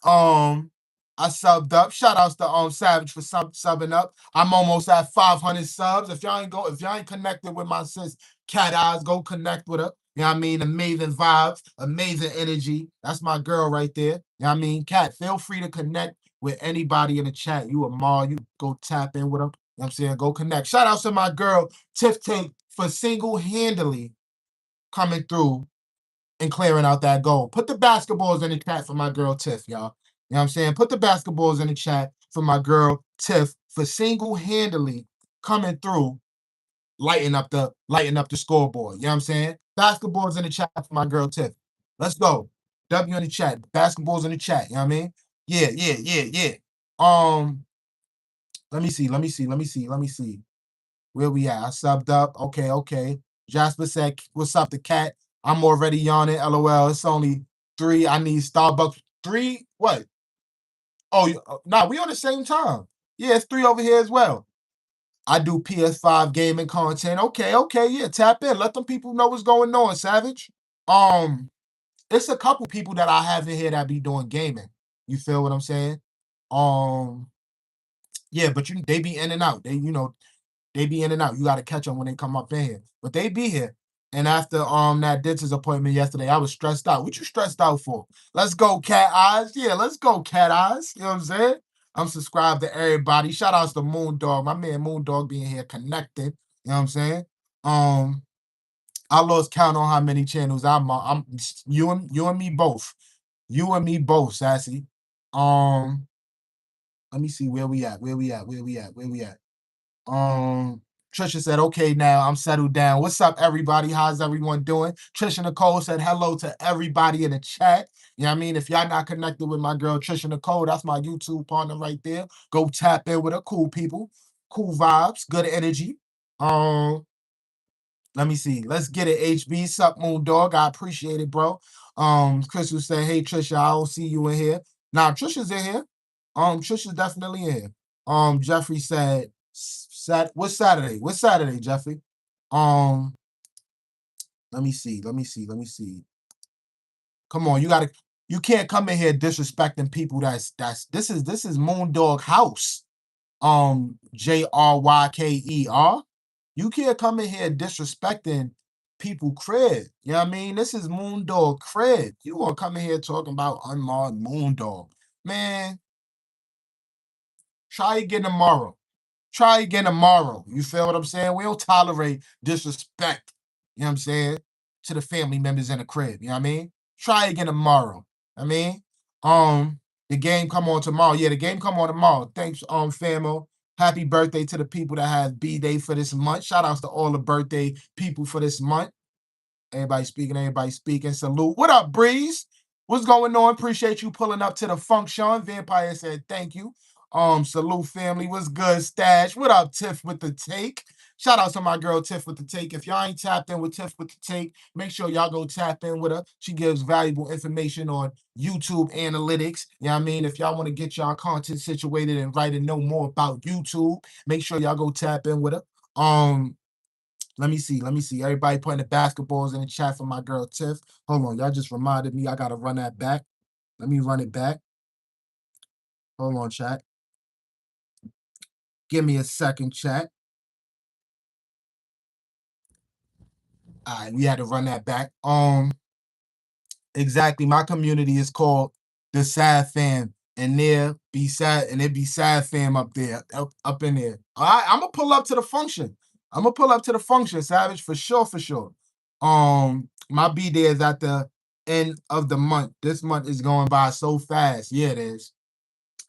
Um, I subbed up. Shout outs to Savage for subbing up. I'm almost at 500 subs. If y'all ain't connected with my sis Cat Eyes, go connect with her. You know what I mean? Amazing vibes, amazing energy. That's my girl right there. You know what I mean? Cat, feel free to connect with anybody in the chat. You a Ma, you go tap in with them. You know what I'm saying? Go connect. Shout outs to my girl Tiff Tate for single-handedly coming through and clearing out that goal. Put the basketballs in the chat for my girl Tiff, y'all. You know what I'm saying? Put the basketballs in the chat for my girl Tiff for single-handedly coming through, lighting up the scoreboard. You know what I'm saying? Basketballs in the chat for my girl Tiff. Let's go. W in the chat. Basketballs in the chat. You know what I mean? Yeah. Um, let me see. Where we at? I subbed up. Okay. Jasper said, "What's up, the cat? I'm already yawning. LOL. It's only 3. I need Starbucks. 3? What? Oh, nah, we on the same time. Yeah, it's 3 over here as well. I do PS5 gaming content. Okay. Yeah, tap in. Let them people know what's going on, Savage. Um, it's a couple people that I have in here that be doing gaming. You feel what I'm saying? Um, yeah, but they be in and out. They be in and out. You got to catch them when they come up in here. But they be here. And after that dentist appointment yesterday, I was stressed out. What you stressed out for? Let's go, Cat Eyes. Yeah, let's go, Cat Eyes. You know what I'm saying? I'm subscribed to everybody. Shout outs to Moondog. My man Moondog being here connected. You know what I'm saying? Um, I lost count on how many channels I'm on. You and me both. You and me both, Sassy. Um, let me see where we at. Trisha said, okay, now I'm settled down. What's up, everybody? How's everyone doing? Trisha Nicole said hello to everybody in the chat. You know what I mean? If y'all not connected with my girl Trisha Nicole, that's my YouTube partner right there. Go tap in with her. Cool people, cool vibes, good energy. Um, Let me see. Let's get it, HB. Sup, Moon Dog. I appreciate it, bro. Crystal said, hey Trisha, I don't see you in here. Nah, Trisha's in here. Trisha's definitely in here. Jeffrey said, what's Saturday? What's Saturday, Jeffrey? Um, let me see. Come on, you can't come in here disrespecting people this is Moondog House. JRYKER. You can't come in here disrespecting people crib. You know what I mean? This is Moondog crib. You want to come in here talking about unmarred Moondog. Man, try again tomorrow. Try again tomorrow. You feel what I'm saying? We don't tolerate disrespect. You know what I'm saying? To the family members in the crib. You know what I mean? Try again tomorrow. I mean, um, the game come on tomorrow. Yeah, the game come on tomorrow. Thanks, famo. Happy birthday to the people that have B-Day for this month. Shout outs to all the birthday people for this month. Everybody speaking, everybody speaking. Salute. What up, Breeze? What's going on? Appreciate you pulling up to the function. Vampire said thank you. Salute family. What's good, Stash? What up, Tiff with the take? Shout out to my girl Tiff with the take. If y'all ain't tapped in with Tiff with the take, make sure y'all go tap in with her. She gives valuable information on YouTube analytics. You know what I mean? If y'all want to get y'all content situated and write and know more about YouTube, make sure y'all go tap in with her. Let me see. Let me see. Everybody putting the basketballs in the chat for my girl Tiff. Hold on. Y'all just reminded me I gotta run that back. Let me run it back. Hold on, chat. Give me a second, chat. All right, we had to run that back. Exactly. My community is called the Sad Fam, and there be sad, and it be Sad Fam up there, up in there. All right, I'm gonna pull up to the function. I'm gonna pull up to the function, Savage, for sure, for sure. My B day is at the end of the month. This month is going by so fast. Yeah, it is.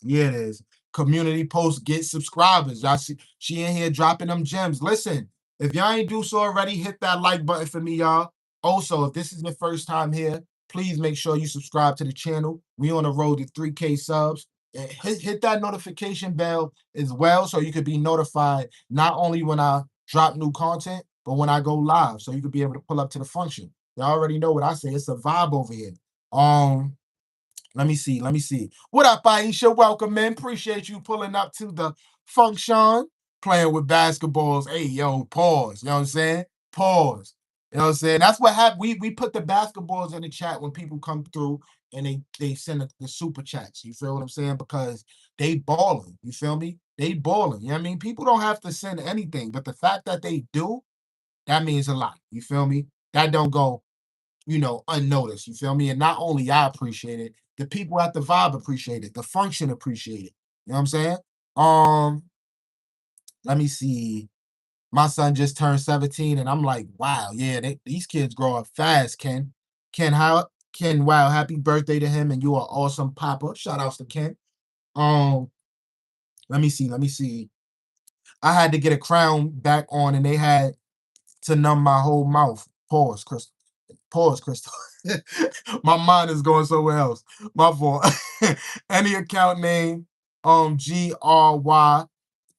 Yeah, it is. Community post, get subscribers. Y'all see, she in here dropping them gems. Listen, if y'all ain't do so already, hit that like button for me, y'all. Also, if this is your first time here, please make sure you subscribe to the channel. We on the road to 3K subs. And hit that notification bell as well so you could be notified not only when I drop new content, but when I go live, so you could be able to pull up to the function. Y'all already know what I say. It's a vibe over here. Let me see. Let me see. What up, Aisha? Welcome in. Appreciate you pulling up to the function, playing with basketballs. Hey, yo, pause. You know what I'm saying? Pause. You know what I'm saying? That's what happened. We put the basketballs in the chat when people come through and they send the super chats. You feel what I'm saying? Because they balling. You feel me? They balling. You know what I mean? People don't have to send anything, but the fact that they do, that means a lot. You feel me? That don't go unnoticed. You feel me? And not only I appreciate it, the people at the vibe appreciate it, the function appreciate it. You know what I'm saying? Um, let me see. My son just turned 17, and I'm like, wow, yeah, these kids grow up fast, Ken. Ken, wow, happy birthday to him, and you are awesome, Papa. Shout outs to Ken. Um, let me see, let me see. I had to get a crown back on, and they had to numb my whole mouth. Pause, Crystal. Pause, Crystal. My mind is going somewhere else. My fault. Any account name, GRY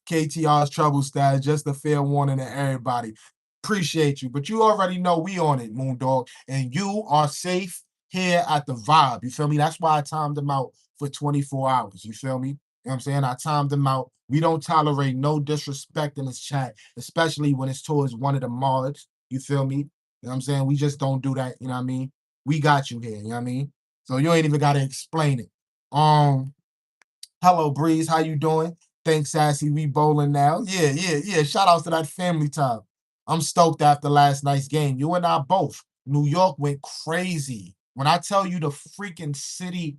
KTR's trouble status, just a fair warning to everybody. Appreciate you. But you already know we on it, Moondog. And you are safe here at the vibe. You feel me? That's why I timed them out for 24 hours. You feel me? You know what I'm saying? I timed them out. We don't tolerate no disrespect in this chat, especially when it's towards one of the mods. You feel me? You know what I'm saying? We just don't do that. You know what I mean? We got you here. You know what I mean? So you ain't even got to explain it. Hello, Breeze. How you doing? Thanks, Sassy. We bowling now. Yeah, yeah, yeah. Shout out to that family time. I'm stoked after last night's game. You and I both. New York went crazy. When I tell you the freaking city,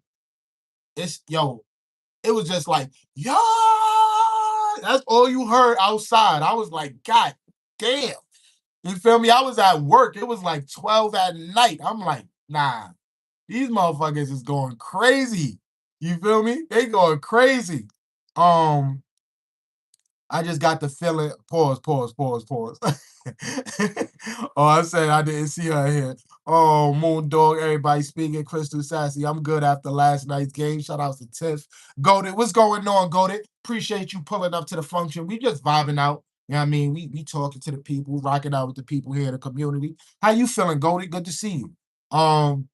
it was just like, yeah. That's all you heard outside. I was like, God damn. You feel me? I was at work. It was like 12 at night. I'm like, nah, these motherfuckers is going crazy. You feel me? They going crazy. Um, I just got the feeling. Pause, pause, pause, pause. Oh, I said I didn't see her here. Oh, Moondog, everybody speaking. Crystal Sassy. I'm good after last night's game. Shout out to Tiff. Goated. What's going on, Goated? Appreciate you pulling up to the function. We just vibing out. You know what I mean? We talking to the people, rocking out with the people here in the community. How you feeling, Goated? Good to see you.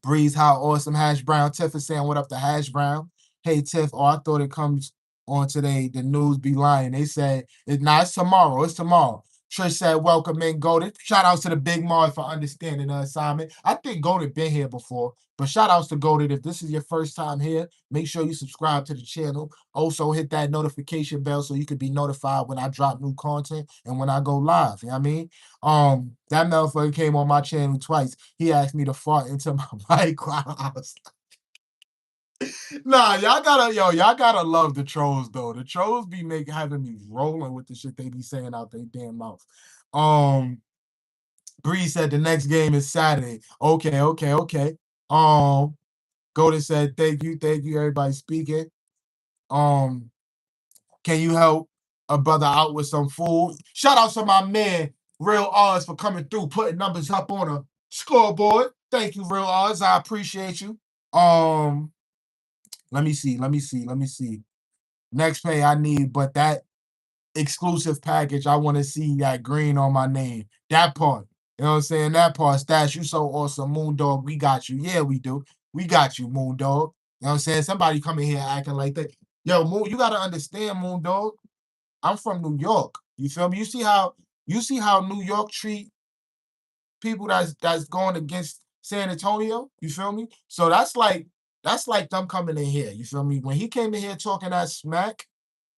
Breeze, how awesome. Hash Brown. Tiff is saying, what up to Hash Brown? Hey, Tiff. Oh, I thought it comes on today. The news be lying. They said, it's tomorrow. It's tomorrow. Trish said, welcome in, Goated. Shout outs to the Big Mars for understanding the assignment. I think Goated been here before, but shout outs to Goated. If this is your first time here, make sure you subscribe to the channel. Also, hit that notification bell so you can be notified when I drop new content and when I go live. You know what I mean? That motherfucker came on my channel twice. He asked me to fart into my mic while I was nah, y'all gotta love the trolls though. The trolls be having me rolling with the shit they be saying out their damn mouth. Um, Bree said the next game is Saturday. Okay. Golden said, thank you, everybody speaking. Can you help a brother out with some food? Shout out to my man, Real Oz, for coming through, putting numbers up on a scoreboard. Thank you, Real Oz. I appreciate you. Let me see. Next pay I need, but that exclusive package, I want to see that green on my name. That part. You know what I'm saying? That part. Stash, you so awesome. Moondog, we got you. Yeah, we do. We got you, Moondog. You know what I'm saying? Somebody coming here acting like that. Yo, Moon, you gotta understand, Moondog. I'm from New York. You feel me? You see how New York treat people that's going against San Antonio. You feel me? So that's like them coming in here. You feel me? When he came in here talking that smack,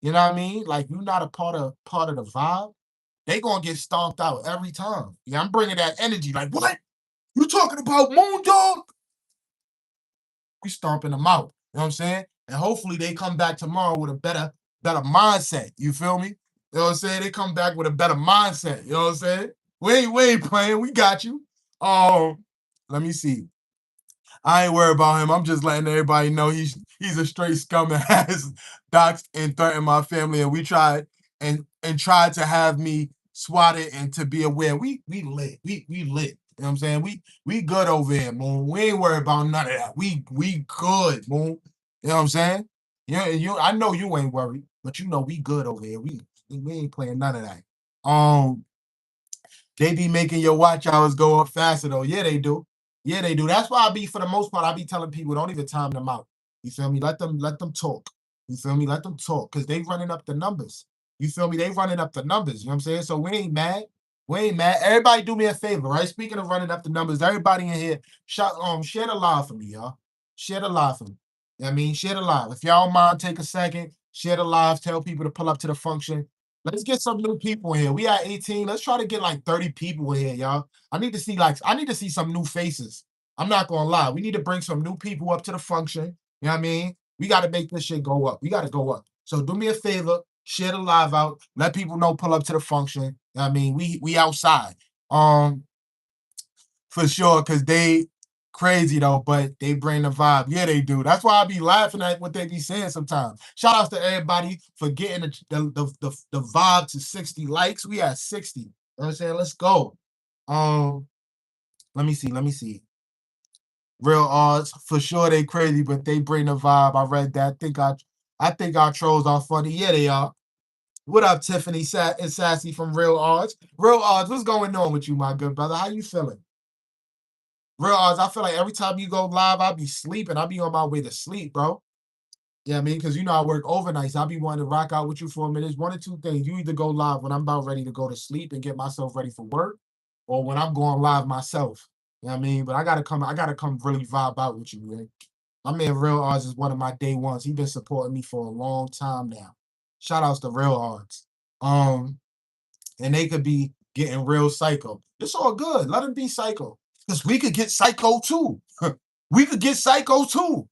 you know what I mean? Like you're not a part of the vibe. They gonna get stomped out every time. Yeah, I'm bringing that energy. Like what? You talking about Moondog? We stomping them out. You know what I'm saying? And hopefully they come back tomorrow with a better mindset. You feel me? You know what I'm saying? They come back with a better mindset. You know what I'm saying? We ain't playing. We got you. Let me see. I ain't worried about him. I'm just letting everybody know he's a straight scum and has doxed and threatened my family. And we tried and tried to have me swatted and to be aware. We lit. We lit. You know what I'm saying? We good over here, Moon. We ain't worried about none of that. We good, Moon. You know what I'm saying? I know you ain't worried, but you know we good over here. We ain't playing none of that. They be making your watch hours go up faster though. Yeah, they do. Yeah, they do. That's why for the most part, I be telling people don't even time them out. You feel me? Let them talk. You feel me? Let them talk because they running up the numbers. You feel me? They running up the numbers. You know what I'm saying? So we ain't mad. We ain't mad. Everybody do me a favor, right? Speaking of running up the numbers, everybody in here, share the live for me, y'all. Share the live for me. You know what I mean? Share the live. If y'all don't mind, take a second, share the live, tell people to pull up to the function. Let's get some new people in here. We at 18. Let's try to get like 30 people in here, y'all. I need to see some new faces. I'm not gonna lie. We need to bring some new people up to the function. You know what I mean? We got to make this shit go up. We got to go up. So do me a favor, share the live out, let people know, pull up to the function. You know what I mean? We outside. For sure, because they crazy though, but they bring the vibe. Yeah, they do. That's why I be laughing at what they be saying sometimes. Shout outs to everybody for getting the vibe to 60 likes. We at 60. You know what I'm saying? Let's go. Let me see. Real odds for sure they crazy, but they bring the vibe. I read that. I think our trolls are funny. Yeah, they are. What up, Tiffany and Sassy from Real Odds? Real Odds, what's going on with you, my good brother? How you feeling? Real odds, I feel like every time you go live, I'll be sleeping. I'll be on my way to sleep, bro. Yeah, I mean, because you know I work overnights. I'll be wanting to rock out with you for a minute. One or two things. You either go live when I'm about ready to go to sleep and get myself ready for work, or when I'm going live myself. You know what I mean? But I gotta come really vibe out with you, man. My man Real Odds is one of my day ones. He's been supporting me for a long time now. Shout outs to Real Odds. And they could be getting real psycho. It's all good. Let them be psycho. Because we could get psycho too. We could get psycho too. You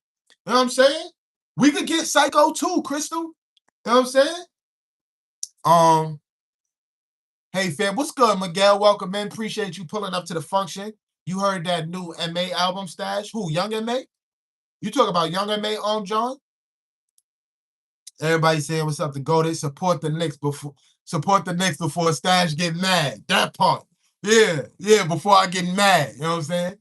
know what I'm saying? We could get psycho too, Crystal. You know what I'm saying? Hey fam, what's good, Miguel? Welcome in. Appreciate you pulling up to the function. You heard that new MA album, Stash? Who? Young MA? You talk about Young MA, John? Everybody saying what's up to go to support the Knicks before Stash get mad. That part. Yeah, before I get mad. You know what I'm saying?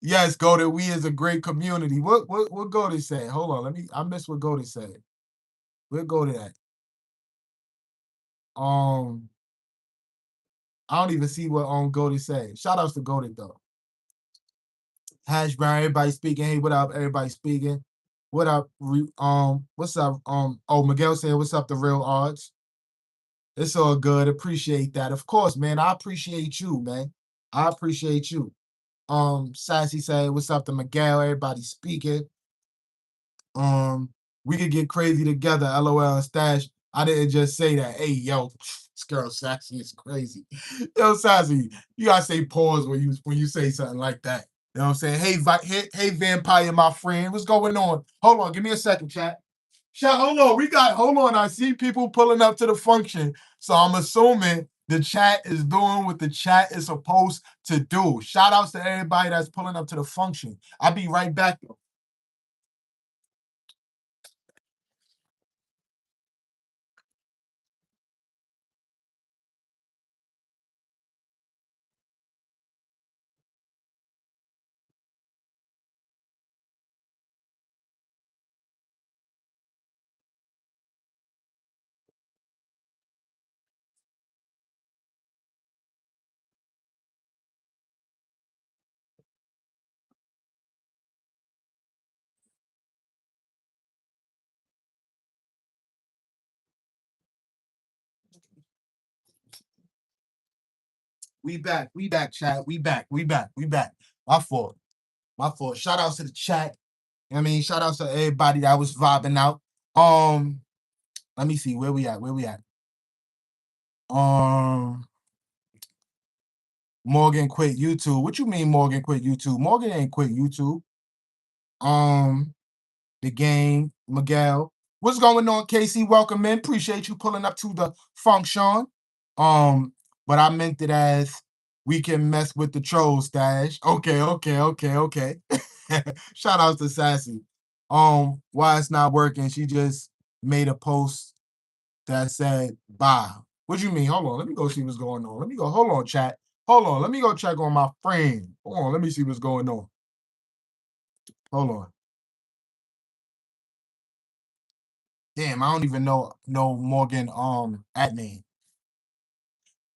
Yes, Goldie, we is a great community. What Goldie said? Hold on, I missed what Goldie said. Where Goldie at? I don't even see what Goldie said. Shout outs to Goldie though. Hash Brown, everybody speaking. Hey, what up? Everybody speaking. What up? What's up? Miguel saying, what's up, the Real Odds? It's all good. Appreciate that. Of course, man. I appreciate you, man. I appreciate you. Sassy say, what's up to Miguel? Everybody speaking. We could get crazy together. LOL and Stash. I didn't just say that. Hey, yo, this girl Sassy is crazy. Yo, Sassy, you gotta say pause when you say something like that. You know what I'm saying? Hey, Vampire, my friend. What's going on? Hold on, give me a second, chat. Chat, hold on. I see people pulling up to the function. So I'm assuming The chat is doing what the chat is supposed to do. Shout outs to everybody that's pulling up to the function. I'll be right back. We back. We back, chat. We back. We back. We back. My fault. My fault. Shout outs to the chat. I mean, shout outs to everybody that was vibing out. Let me see where we at. Where we at? Um, Morgan quit YouTube. What you mean Morgan quit YouTube? Morgan ain't quit YouTube. Um, the game, Miguel. What's going on, Casey? Welcome in. Appreciate you pulling up to the function. But I meant it as we can mess with the troll stash. Okay, okay, okay, okay. Shout out to Sassy. Why it's not working? She just made a post that said bye. What do you mean? Hold on, let me go see what's going on. Let me go. Hold on, chat. Hold on, let me go check on my friend. Hold on, let me see what's going on. Hold on. Damn, I don't even know Morgan at name.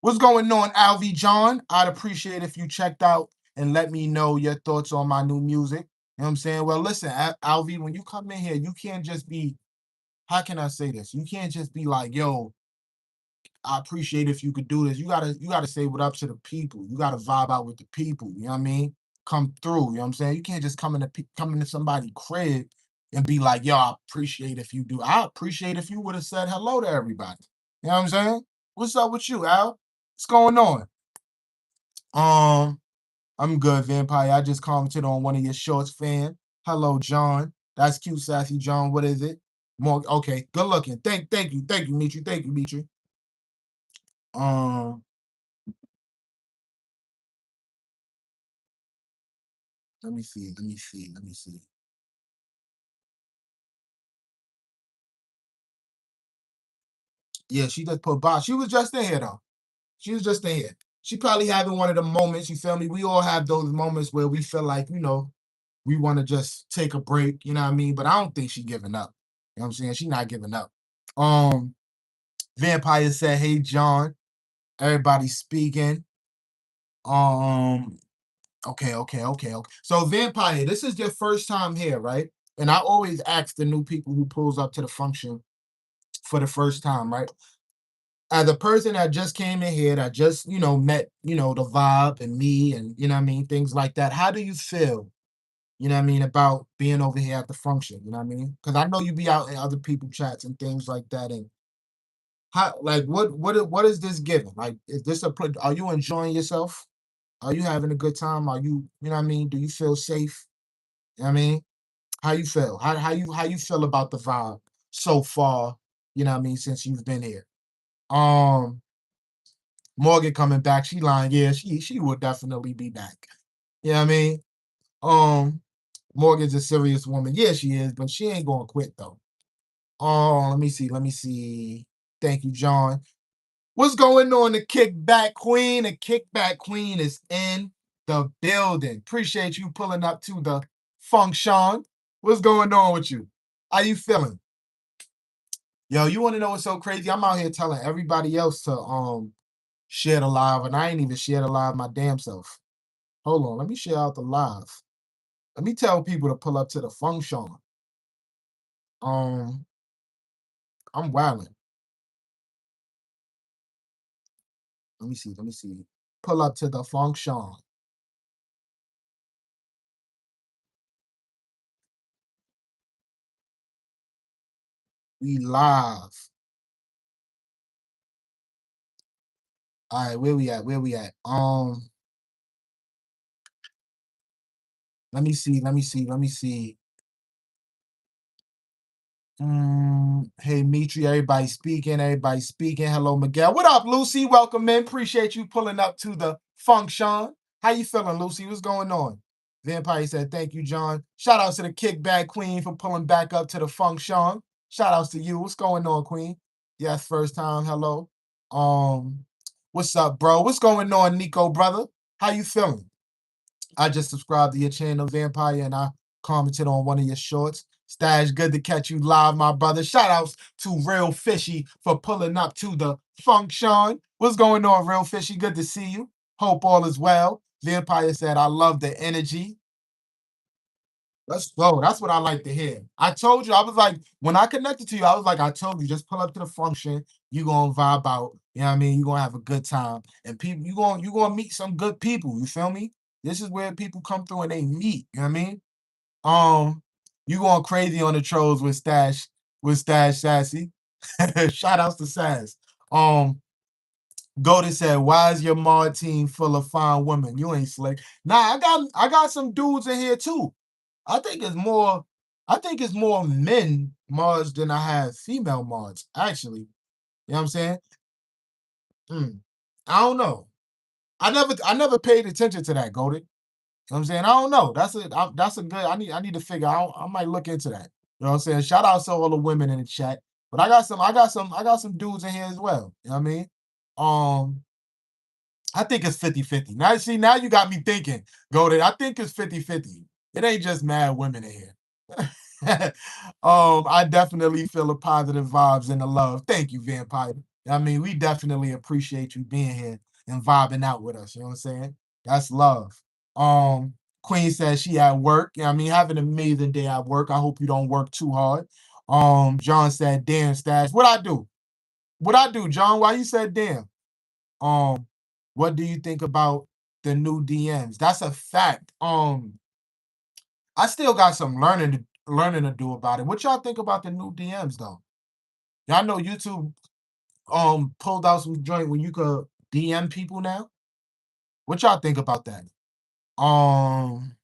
What's going on, Alvy John? I'd appreciate if you checked out and let me know your thoughts on my new music. You know what I'm saying? Well, listen, Alvy, when you come in here, you can't just be, how can I say this? You can't just be like, yo, I appreciate if you could do this. You gotta say what up to the people. You gotta vibe out with the people. You know what I mean? Come through. You know what I'm saying? You can't just come into somebody's crib and be like, yo, I appreciate if you do. I appreciate if you would have said hello to everybody. You know what I'm saying? What's up with you, Al? What's going on? Um, I'm good, Vampire. I just commented on one of your shorts, fan. Hello, John. That's cute, sassy John. What is it? More okay. Good looking. Thank you, Mitri. Thank you, Mitri. Um, let me see. Let me see. Let me see. Yeah, she just put Bob. She was just in here though. She was just in here. She probably having one of the moments. You feel me? We all have those moments where we feel like we want to just take a break. You know what I mean? But I don't think she giving up. You know what I'm saying? She not giving up. Um, Vampire said, "Hey John, everybody speaking." Um, okay. So Vampire, this is your first time here, right? And I always ask the new people who pulls up to the function for the first time, right? As a person that just came in here, that just, met, the vibe and me and, you know what I mean, things like that. How do you feel, you know what I mean, about being over here at the function? You know what I mean? Because I know you be out in other people chats and things like that. And how, like, what is this giving? Like, is this are you enjoying yourself? Are you having a good time? Are you know what I mean? Do you feel safe? You know what I mean? How you feel? How you feel about the vibe so far, you know what I mean, since you've been here? Um, Morgan coming back, she lying. Yeah, she will definitely be back. You know what I mean? Um, Morgan's a serious woman. Yeah, she is, but she ain't gonna quit though. Oh, let me see. Let me see. Thank you, John. What's going on? The kickback queen. The kickback queen is in the building. Appreciate you pulling up to the function. What's going on with you? How you feeling? Yo, you want to know what's so crazy? I'm out here telling everybody else to share the live, and I ain't even share the live my damn self. Hold on, let me share out the live. Let me tell people to pull up to the function. Um, I'm wilding. Let me see. Let me see. Pull up to the function. We live. All right, where we at? Where we at? Let me see. Let me see. Let me see. Hey, Mitri, everybody speaking, everybody speaking. Hello, Miguel. What up, Lucy? Welcome in. Appreciate you pulling up to the function. How you feeling, Lucy? What's going on? Vampire said, thank you, John. Shout out to the kickback queen for pulling back up to the function. Shout outs to you. What's going on, queen? Yes, first time. Hello. Um, what's up, bro? What's going on, Nico, brother? How you feeling? I just subscribed to your channel, Vampire, and I commented on one of your shorts. Stash, good to catch you live, my brother. Shout outs to Real Fishy for pulling up to the function. What's going on, Real Fishy? Good to see you. Hope all is well. Vampire said, I love the energy. Let's go. That's what I like to hear. I told you, I was like, when I connected to you, I was like, I told you, just pull up to the function. You're gonna vibe out. You know what I mean? You're gonna have a good time. And people, you're gonna meet some good people. You feel me? This is where people come through and they meet. You know what I mean? You going crazy on the trolls with Stash Sassy. Shout outs to Sass. Um, Golden said, why is your mod team full of fine women? You ain't slick. Nah, I got some dudes in here too. I think it's more, I think it's more men mods than I have female mods, actually. You know what I'm saying? Mm. I don't know. I never paid attention to that, Golden. You know what I'm saying? I don't know. That's a good. I need to figure out. I might look into that. You know what I'm saying? Shout out to all the women in the chat. But I got some dudes in here as well. You know what I mean? Um, I think it's 50-50. Now see, now you got me thinking, Goldie. I think it's 50-50. It ain't just mad women in here. I definitely feel the positive vibes and the love. Thank you, Vampire. I mean, we definitely appreciate you being here and vibing out with us. You know what I'm saying? That's love. Um, Queen says she at work. I mean, have an amazing day at work. I hope you don't work too hard. John said, damn, Stash. What I do? What I do, John? Why you said damn? Um, what do you think about the new DMs? That's a fact. I still got some learning to do about it. What y'all think about the new DMs though? Y'all know YouTube pulled out some joint when you could DM people now. What y'all think about that? Um,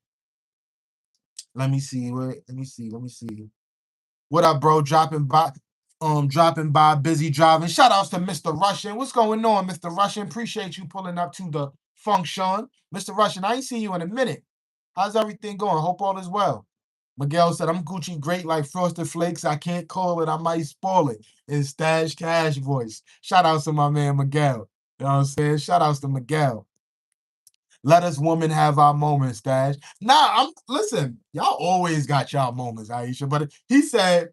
let me see. Let me see. Let me see. What up, bro? Dropping by, busy driving. Shout outs to Mr. Russian. What's going on, Mr. Russian? Appreciate you pulling up to the function. Mr. Russian, I ain't seen you in a minute. How's everything going? Hope all is well. Miguel said, I'm Gucci great like Frosted Flakes. I can't call it. I might spoil it. In Stash Cash voice. Shout outs to my man Miguel. You know what I'm saying? Shout outs to Miguel. Let us women have our moments, Stash. Listen, y'all always got y'all moments, Aisha. But he said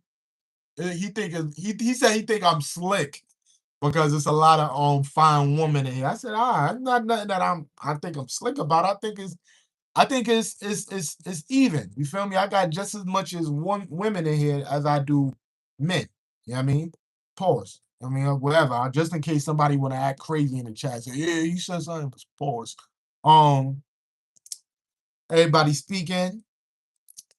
he said he think I'm slick because it's a lot of fine women in here. I said, it's not nothing that I think I'm slick about. I think it's even. You feel me? I got just as much as women in here as I do men. You know what I mean? Pause. I mean, whatever. Just in case somebody want to act crazy in the chat, say, yeah, you said something. Pause. Um, Everybody speaking.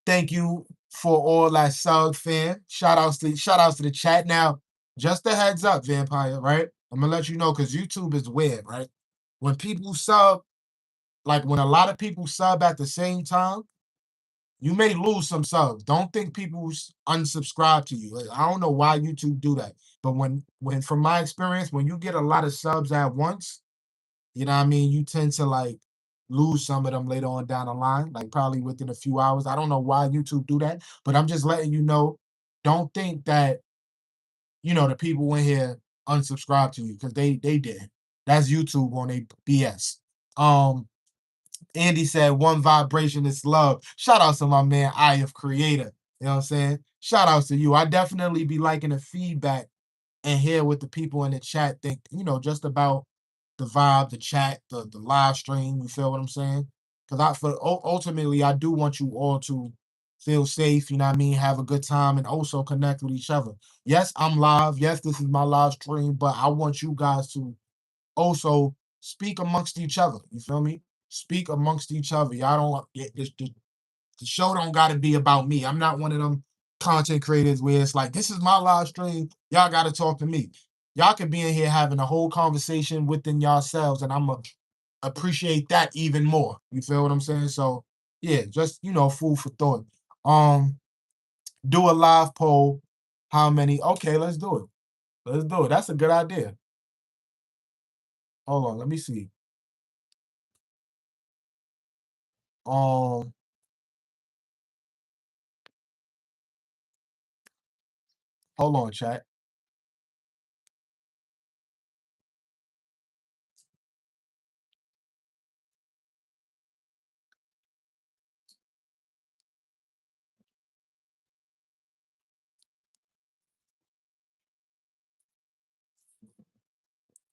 Thank you for all that sub fan. Shout outs to the chat. Now, just a heads up, Vampire, right? I'm gonna let you know because YouTube is weird, right? When people sub, like when a lot of people sub at the same time, you may lose some subs. Don't think people unsubscribe to you. Like, I don't know why YouTube do that, but when from my experience, when you get a lot of subs at once, you know what I mean, you tend to like lose some of them later on down the line, like probably within a few hours. I don't know why YouTube do that, but I'm just letting you know. Don't think that the people in here unsubscribe to you because they did. That's YouTube on a BS. Um, Andy said, one vibration is love. Shout out to my man, Eye of Creator. You know what I'm saying? Shout outs to you. I definitely be liking the feedback and hear what the people in the chat think, just about the vibe, the chat, the live stream. You feel what I'm saying? Because ultimately, I do want you all to feel safe, you know what I mean? Have a good time and also connect with each other. Yes, I'm live. Yes, this is my live stream, but I want you guys to also speak amongst each other. You feel me? Speak amongst each other. Y'all don't the show don't gotta be about me. I'm not one of them content creators where it's like, this is my live stream. Y'all gotta talk to me. Y'all can be in here having a whole conversation within yourselves, and I'm gonna appreciate that even more. You feel what I'm saying? So yeah, just food for thought. Um, do a live poll. How many? Okay, let's do it. Let's do it. That's a good idea. Hold on, let me see. Um, hold on, chat.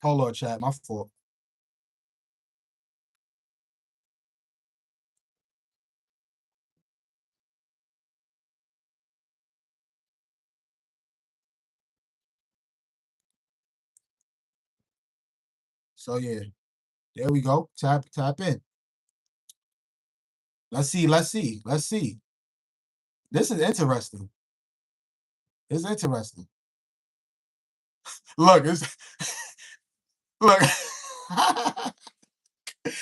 Hold on, chat. My fault. So yeah, there we go. Tap in. Let's see. Let's see. Let's see. This is interesting. It's interesting. Look, it's look.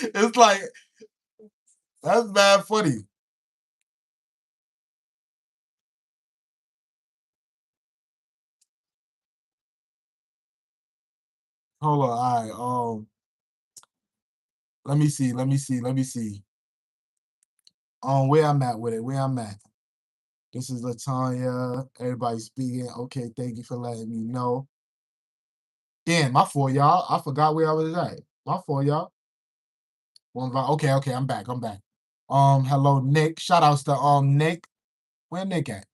It's like that's bad funny. Hold on. All right. Let me see. Let me see. Let me see. Where I'm at with it. Where I'm at. This is Latanya. Everybody speaking. Okay, thank you for letting me know. Damn, my fault, y'all. I forgot where I was at. My fault, y'all. Okay, okay, I'm back. I'm back. Hello, Nick. Shout outs to Nick. Where Nick at?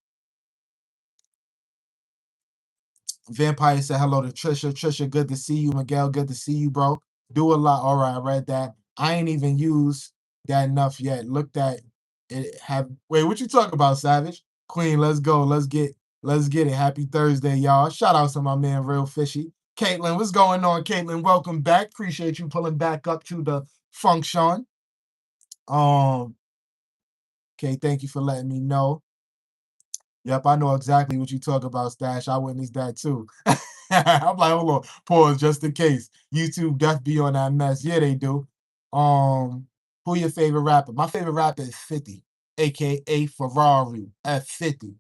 Vampire said hello to Trisha. Trisha, good to see you. Miguel, good to see you, bro. Do a lot. All right, I read that. I ain't even used that enough yet. Looked at it. Have wait, what you talking about, Savage? Queen, let's go. Let's get it. Happy Thursday, y'all. Shout out to my man, Real Fishy. Caitlin, what's going on? Caitlin, welcome back. Appreciate you pulling back up to the function. Um, okay, thank you for letting me know. Yep, I know exactly what you talk about, Stash. I witnessed that too. I'm like, hold on, pause just in case. YouTube def be on that mess. Yeah, they do. Who your favorite rapper? My favorite rapper is 50, aka Ferrari at 50.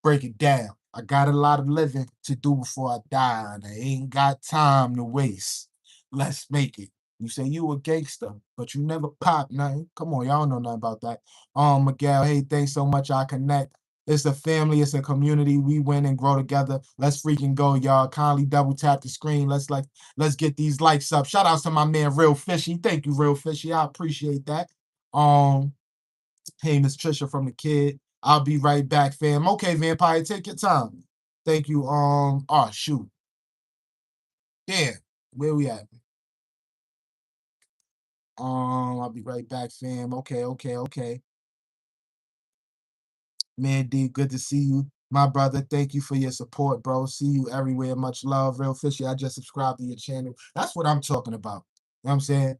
Break it down. I got a lot of living to do before I die, and I ain't got time to waste. Let's make it. You say you a gangster, but you never pop nothing. Come on, y'all don't know nothing about that. Miguel, hey, thanks so much. I connect. It's a family, it's a community. We win and grow together. Let's freaking go, y'all. Kindly double tap the screen. Let's get these likes up. Shout out to my man Real Fishy. Thank you, Real Fishy. I appreciate that. Um, hey, Miss Trisha from the kid. I'll be right back, fam. Okay, Vampire, take your time. Thank you. Oh shoot. Yeah, where we at? I'll be right back, fam. Okay, okay, okay. Man, D, good to see you. My brother, thank you for your support, bro. See you everywhere. Much love. Real Fishy, I just subscribed to your channel. That's what I'm talking about. You know what I'm saying?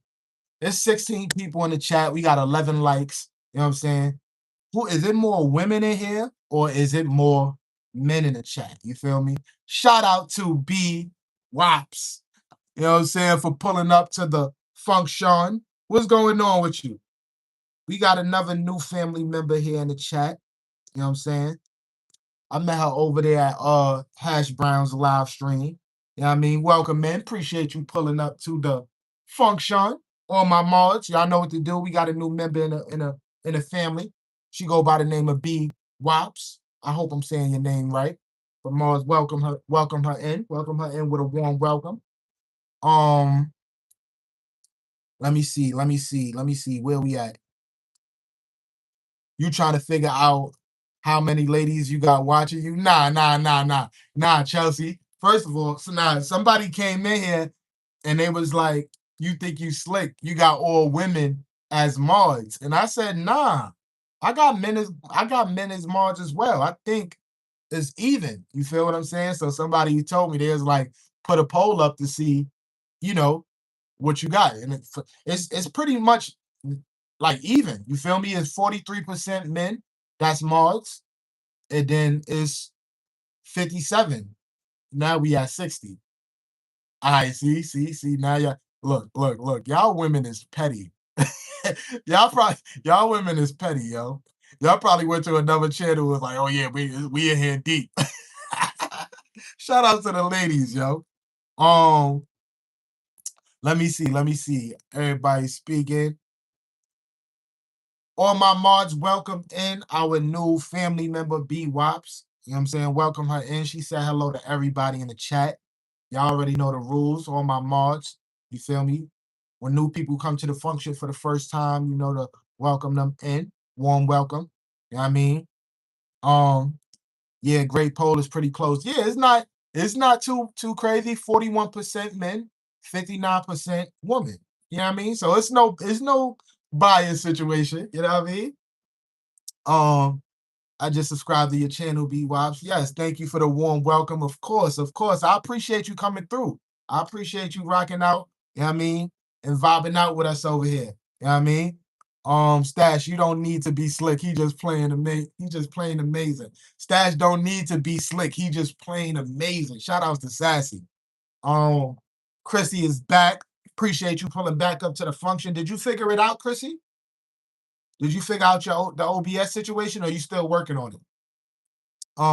There's 16 people in the chat. We got 11 likes. You know what I'm saying? Who is it more women in here or is it more men in the chat? You feel me? Shout out to B Wops. You know what I'm saying? For pulling up to the function. What's going on with you? We got another new family member here in the chat. You know what I'm saying? I met her over there at Hash Brown's live stream. You know what I mean? Welcome, man. Appreciate you pulling up to the function. All my mods, y'all know what to do. We got a new member in a family. She go by the name of B Wops. I hope I'm saying your name right. But mods, welcome her in with a warm welcome. Um, let me see where we at. You trying to figure out how many ladies you got watching you? Nah, Chelsea. First of all, so now somebody came in here and they was like, "You think you slick? You got all women as mods?" And I said, "Nah, I got men as mods as well. I think it's even. You feel what I'm saying?" So somebody told me there's like put a poll up to see, you know, what you got, and it's pretty much like even. You feel me? It's 43% men. That's mods, and then it's 57. Now we at 60. All right, see. Now y'all look. Y'all women is petty. Y'all women is petty, yo. Y'all probably went to another channel and was like, oh yeah, we in here deep. Shout out to the ladies, yo. Um, let me see. Let me see. Everybody speaking. All my mods, welcome in our new family member, B Wops. You know what I'm saying? Welcome her in. She said hello to everybody in the chat. Y'all already know the rules. All my mods, you feel me? When new people come to the function for the first time, you know to welcome them in. Warm welcome. You know what I mean? Um, yeah, great poll is pretty close. Yeah, it's not too crazy. 41% men, 59% women. You know what I mean? So it's no bias situation. You know what I mean? Um, I just subscribed to your channel, B Wops. Yes, thank you for the warm welcome. Of course, of course. I appreciate you coming through. I appreciate you rocking out, you know what I mean, and vibing out with us over here. You know what I mean? Stash, you don't need to be slick. He just playing amazing. Stash don't need to be slick. He just playing amazing. Shout outs to Sassy. Um, Chrissy is back. Appreciate you pulling back up to the function. Did you figure it out, Chrissy? Did you figure out the OBS situation, or you still working on it?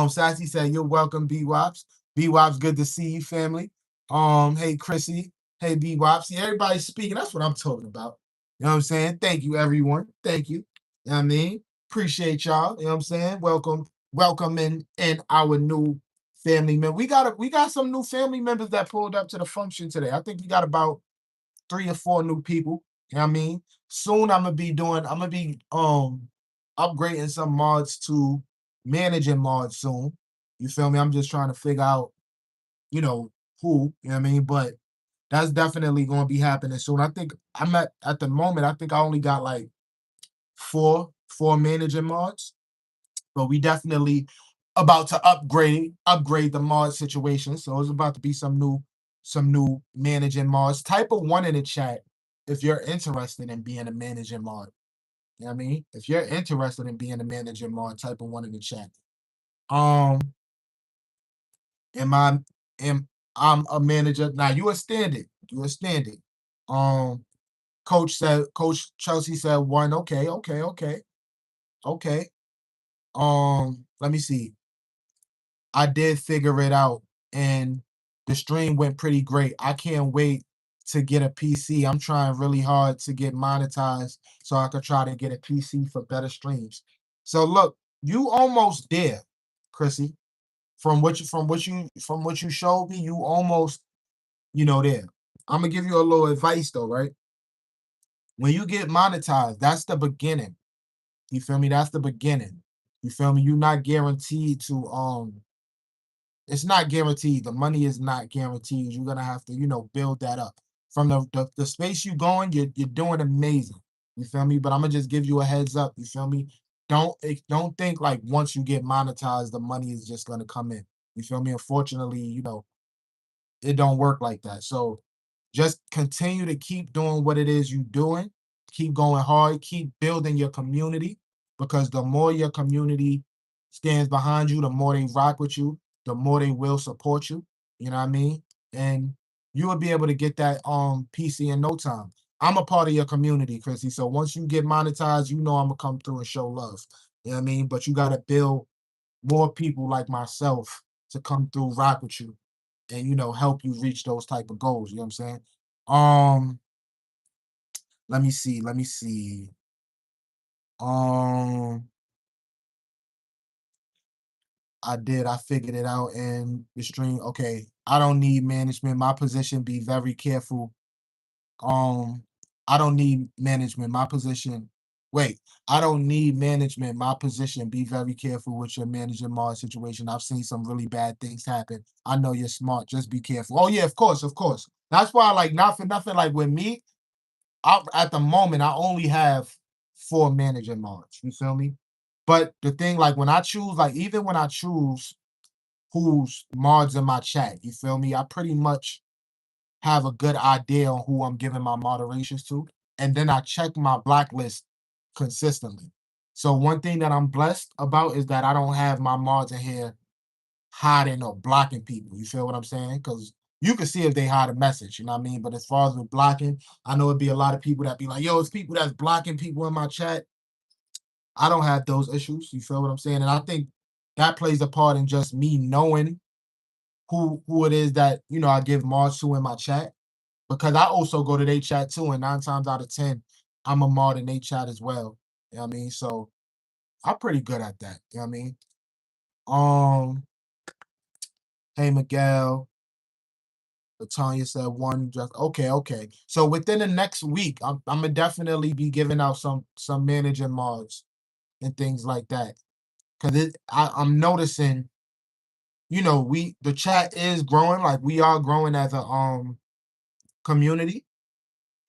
Sassy said, "You're welcome, B Wops. B Wops, good to see you, family. Hey Chrissy, hey B Wops. See, everybody's speaking. That's what I'm talking about. You know what I'm saying? Thank you, everyone. Thank you. You know what I mean? Appreciate y'all. You know what I'm saying? Welcome in our new family member. We got some new family members that pulled up to the function today. I think we got about 3 or 4 new people. You know what I mean? Soon I'm gonna be upgrading some mods to managing mods soon. You feel me? I'm just trying to figure out, you know, who, you know what I mean? But that's definitely gonna be happening soon. I think I'm at the moment, I think I only got like four managing mods, but we definitely about to upgrade the mod situation. So it's about to be some new managing mods. Type of one in the chat if you're interested in being a managing mod. You know what I mean? If you're interested in being a managing mod, type of one in the chat. Um, am I am I'm a manager. Now you a standard. You a standard. Um, Coach Chelsea said one. Okay, okay, okay, okay. Let me see. I did figure it out, and the stream went pretty great. I can't wait to get a PC. I'm trying really hard to get monetized so I could try to get a PC for better streams. So look, you almost there, Chrissy. From what you showed me, you almost, there. I'm gonna give you a little advice though, right? When you get monetized, that's the beginning. You feel me? That's the beginning. You feel me? You're not guaranteed to it's not guaranteed. The money is not guaranteed. You're gonna have to, build that up. From the space you going, you're doing amazing. You feel me? But I'm gonna just give you a heads up. You feel me? Don't think like once you get monetized, the money is just gonna come in. You feel me? Unfortunately, it don't work like that. So just continue to keep doing what it is you're doing. Keep going hard. Keep building your community, because the more your community stands behind you, the more they rock with you, the more they will support you. You know what I mean? And you will be able to get that PC in no time. I'm a part of your community, Chrissy. So once you get monetized, I'm gonna come through and show love. You know what I mean? But you gotta build more people like myself to come through, rock with you, and help you reach those type of goals. You know what I'm saying? Um, let me see. Um, I figured it out in the stream. Okay, I don't need management. My position, be very careful. Um, I don't need management. My position. Wait, I don't need management. My position. Be very careful with your managing Mars situation. I've seen some really bad things happen. I know you're smart. Just be careful. Oh yeah, of course, of course. That's why, like, not for nothing. Like with me, at the moment, I only have 4 managing mods. You feel me? But the thing, like when I choose, like even when I choose who's mods in my chat, you feel me? I pretty much have a good idea on who I'm giving my moderations to, and then I check my blacklist consistently. So one thing that I'm blessed about is that I don't have my mods in here hiding or blocking people. You feel what I'm saying? Because you can see if they hide a message, you know what I mean? But as far as with blocking, I know it'd be a lot of people that be like, yo, it's people that's blocking people in my chat. I don't have those issues. You feel what I'm saying? And I think that plays a part in just me knowing who it is that I give mods to in my chat, because I also go to their chat too, and 9 times out of 10, I'm a mod in their chat as well. You know what I mean? So I'm pretty good at that. You know what I mean? Um, hey Miguel, Latanya said one just okay, okay. So within the next week, I'm gonna definitely be giving out some manager mods and things like that. Cause I'm noticing, the chat is growing, like we are growing as a community.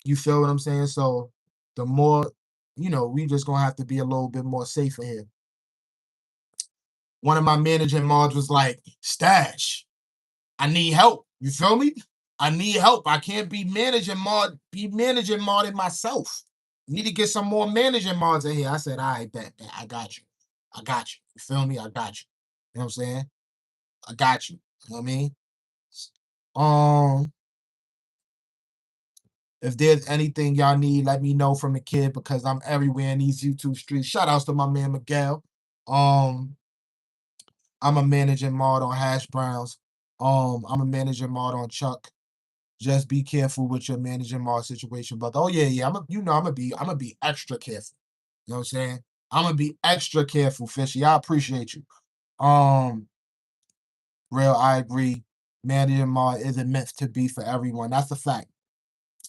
You feel what I'm saying? So the more, we just gonna have to be a little bit more safer here. One of my managing mods was like, Stash, I need help. You feel me? I need help. I can't be managing mod it myself. Need to get some more managing mods in here. I said, all right, bet, I got you. I got you. You feel me? I got you. You know what I'm saying? I got you. You know what I mean? Um, if there's anything y'all need, let me know from the kid, because I'm everywhere in these YouTube streets. Shout outs to my man Miguel. Um, I'm a managing mod on Hash Browns. I'm a managing mod on Chuck. Just be careful with your managing mod situation. But oh yeah, I'm gonna be extra careful. You know what I'm saying? I'm gonna be extra careful, Fishy. I appreciate you. Um, Real, I agree. Managing mod isn't meant to be for everyone. That's a fact.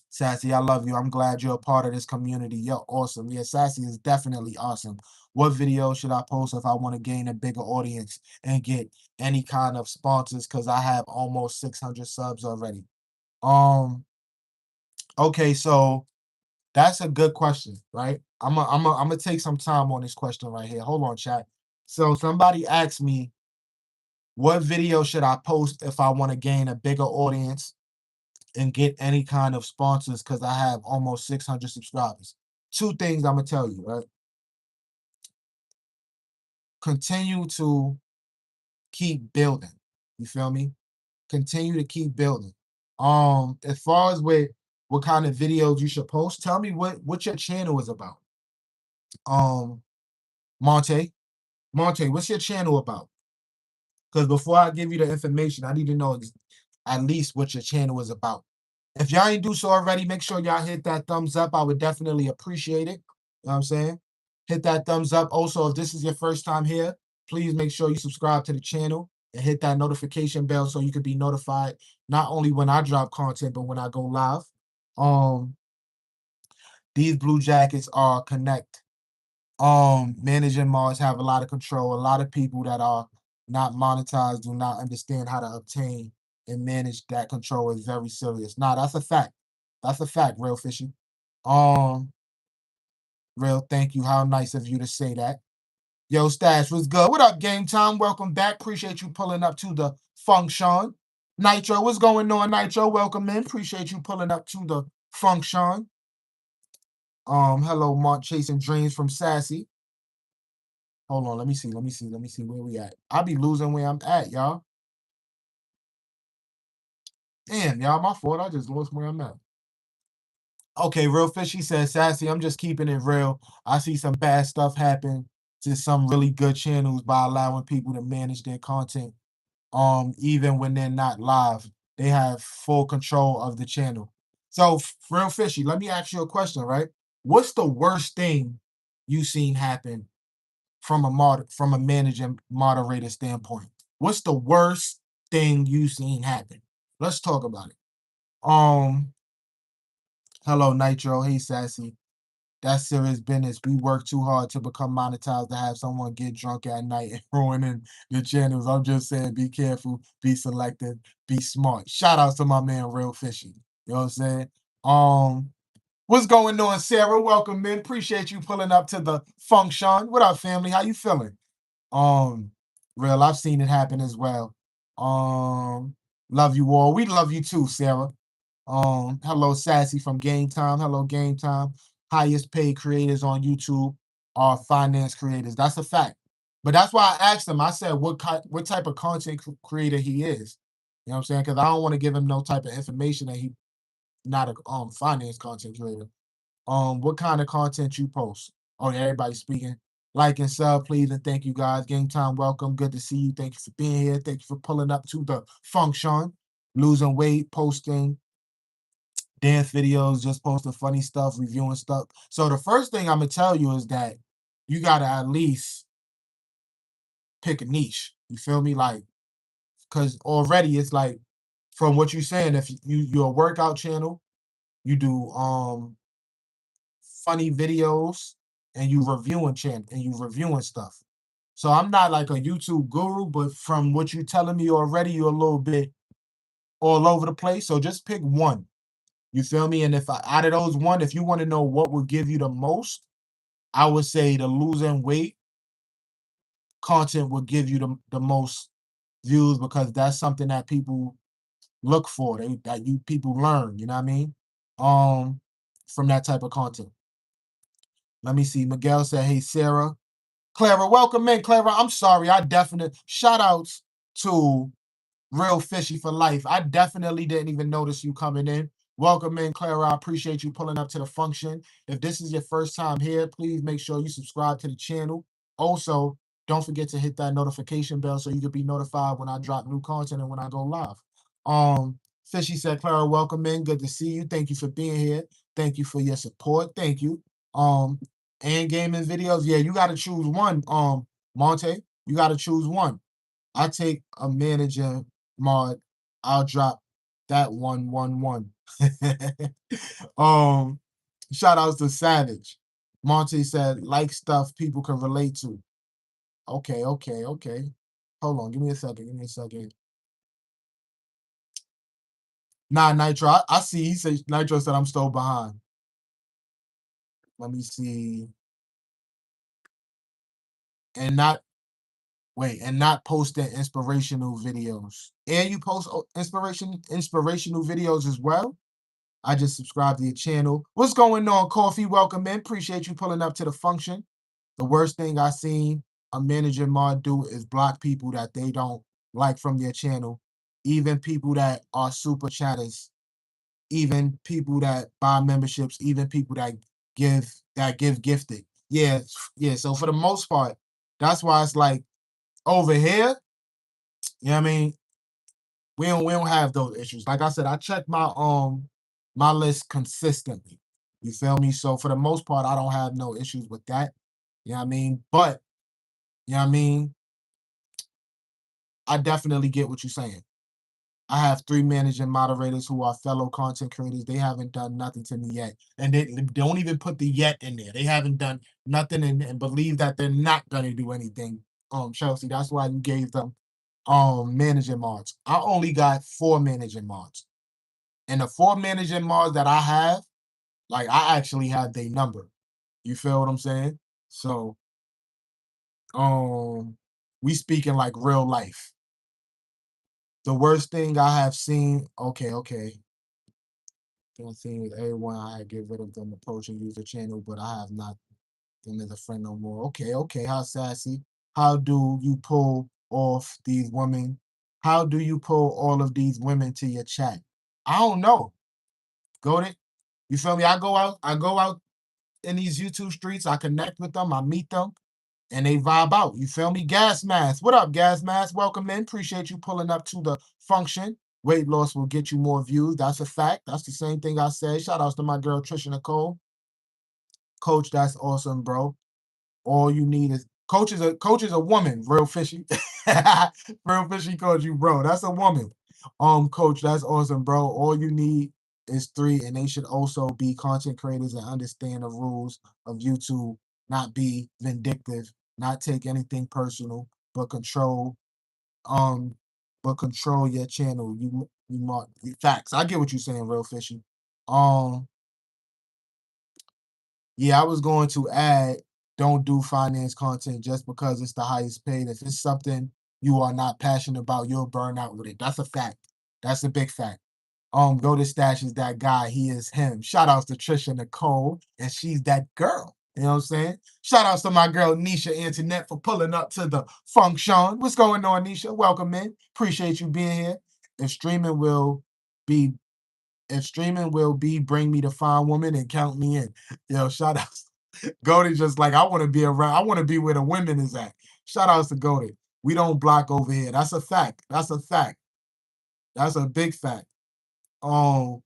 Sassy, I love you. I'm glad you're a part of this community. You're awesome. Yeah, Sassy is definitely awesome. What video should I post if I want to gain a bigger audience and get any kind of sponsors? Because I have almost 600 subs already. Okay, so that's a good question, right? I'm gonna take some time on this question right here. Hold on, chat. So somebody asked me, what video should I post if I want to gain a bigger audience and get any kind of sponsors, because I have almost 600 subscribers? Two things I'm gonna tell you, right? Continue to keep building. You feel me? Continue to keep building. As far as what kind of videos you should post, tell me what your channel is about. Um, Monte, what's your channel about? Because before I give you the information, I need to know at least what your channel is about. If y'all ain't do so already, make sure y'all hit that thumbs up. I would definitely appreciate it. You know what I'm saying? Hit that thumbs up. Also, if this is your first time here, please make sure you subscribe to the channel and hit that notification bell so you can be notified not only when I drop content, but when I go live. Um, these Blue Jackets are Connect. Managing mods have a lot of control. A lot of people that are not monetized do not understand how to obtain and manage that control. Is very serious. Nah, that's a fact. That's a fact, Real Fishy. Um, Real, thank you. How nice of you to say that. Yo, Stash was good. What up, Game Time? Welcome back. Appreciate you pulling up to the function. Nitro, what's going on, Nitro? Welcome in. Appreciate you pulling up to the function. Hello, Mark, chasing dreams from Sassy. Hold on, let me see where we at. I'll be losing where I'm at, y'all. Damn, y'all, my fault. I just lost where I'm at. Okay, Real Fishy says, Sassy, I'm just keeping it real. I see some bad stuff happen to some really good channels by allowing people to manage their content. Even when they're not live, they have full control of the channel. So, Real Fishy, let me ask you a question, right? What's the worst thing you seen happen from a managing moderator standpoint? What's the worst thing you seen happen? Let's talk about it. Um, Hello Nitro, hey Sassy. That's serious business. We work too hard to become monetized to have someone get drunk at night and ruining your channels. I'm just saying, be careful, be selective, be smart. Shout out to my man Real Fishy. You know what I'm saying? What's going on, Sarah? Welcome, man. Appreciate you pulling up to the function. What up, family? How you feeling? Um, Real, I've seen it happen as well. Love you all. We love you too, Sarah. Hello, Sassy from Game Time. Hello, Game Time. Highest paid creators on YouTube are finance creators. That's a fact. But that's why I asked him. I said, what type of content creator he is. You know what I'm saying? Because I don't want to give him no type of information that he not a finance content creator. What kind of content you post? Oh, yeah, everybody speaking. like and sub, please, and thank you guys. Game time, welcome. Good to see you. Thank you for being here. Thank you for pulling up to the function, losing weight, posting dance videos, just posting funny stuff, reviewing stuff. So the first thing I'm gonna tell you is that you gotta at least pick a niche. You feel me? Like, because already it's like from what you're saying, if you're a workout channel, you do funny videos and you reviewing stuff. So I'm not like a YouTube guru, but from what you're telling me already, you're a little bit all over the place. So just pick one. You feel me? And if out of those one, if you want to know what will give you the most, I would say the losing weight content will give you the most views because that's something that people look for. That you people learn, you know what I mean? From that type of content. Let me see. Miguel said, "Hey Sarah, Clara, welcome in, Clara. I'm sorry. I definitely shout outs to Real Fishy for Life. I definitely didn't even notice you coming in. Welcome in, Clara. I appreciate you pulling up to the function. If this is your first time here, please make sure you subscribe to the channel. Also, don't forget to hit that notification bell so you can be notified when I drop new content and when I go live. Fishy said, Clara, welcome in. Good to see you. Thank you for being here. Thank you for your support. Thank you. And gaming videos. Yeah, you got to choose one. Monte, you got to choose one. I take a manager mod. I'll drop that 111. um, Shout outs to Savage. Monty said, like stuff people can relate to. Okay. Hold on, give me a second. Nah, Nitro, I see. He said Nitro said I'm still behind. Let me see. And not and not posting inspirational videos. And you post inspirational videos as well. I just subscribed to your channel. What's going on, Coffee? Welcome in. Appreciate you pulling up to the function. The worst thing I seen a manager mod do is block people that they don't like from their channel, even people that are super chatters, even people that buy memberships, even people that give gifted. Yeah. So for the most part, that's why it's like over here, you know what I mean? We don't have those issues. Like I said, I check my list consistently. You feel me? So for the most part, I don't have no issues with that. You know what I mean? But you know what I mean? I definitely get what you're saying. I have 3 managing moderators who are fellow content creators. They haven't done nothing to me yet. And they don't even put the yet in there. They haven't done nothing and believe that they're not gonna do anything. Chelsea, that's why you gave them managing mods. I only got 4 managing mods. And the 4 managing mods that I have, like I actually have their number. You feel what I'm saying? So we speaking like real life. The worst thing I have seen, okay. Don't see with everyone I get rid of them approaching user channel, but I have not them as a friend no more. Okay. How sassy? How do you pull off these women? How do you pull all of these women to your chat? I don't know. Go to you feel me? I go out in these YouTube streets, I connect with them, I meet them, and they vibe out. You feel me? Gas Mask. What up, Gas Mask? Welcome in. Appreciate you pulling up to the function. Weight loss will get you more views. That's a fact. That's the same thing I said. Shout outs to my girl Trisha Nicole. Coach, that's awesome, bro. All you need is coach is a woman, real fishy. Real fishy coach you, bro. That's a woman. Coach, that's awesome, bro. All you need is 3, and they should also be content creators and understand the rules of YouTube, not be vindictive, not take anything personal, but um control your channel. Facts. I get what you're saying, real fishy. Um yeah, I was going to add, don't do finance content just because it's the highest paid. If it's something you are not passionate about, you'll burn out with it. That's a fact. That's a big fact. Go to Stash is that guy. He is him. Shout outs to Trisha Nicole, and she's that girl. You know what I'm saying? Shout outs to my girl Nisha Antoinette for pulling up to the function. What's going on, Nisha? Welcome in. Appreciate you being here. If streaming will be if streaming will be bring me to find woman and count me in. Yo, shout outs. Goldie just like, I want to be around, I want to be where the women is at. Shout outs to Goldie. We don't block over here. That's a fact. That's a fact. That's a big fact. Um,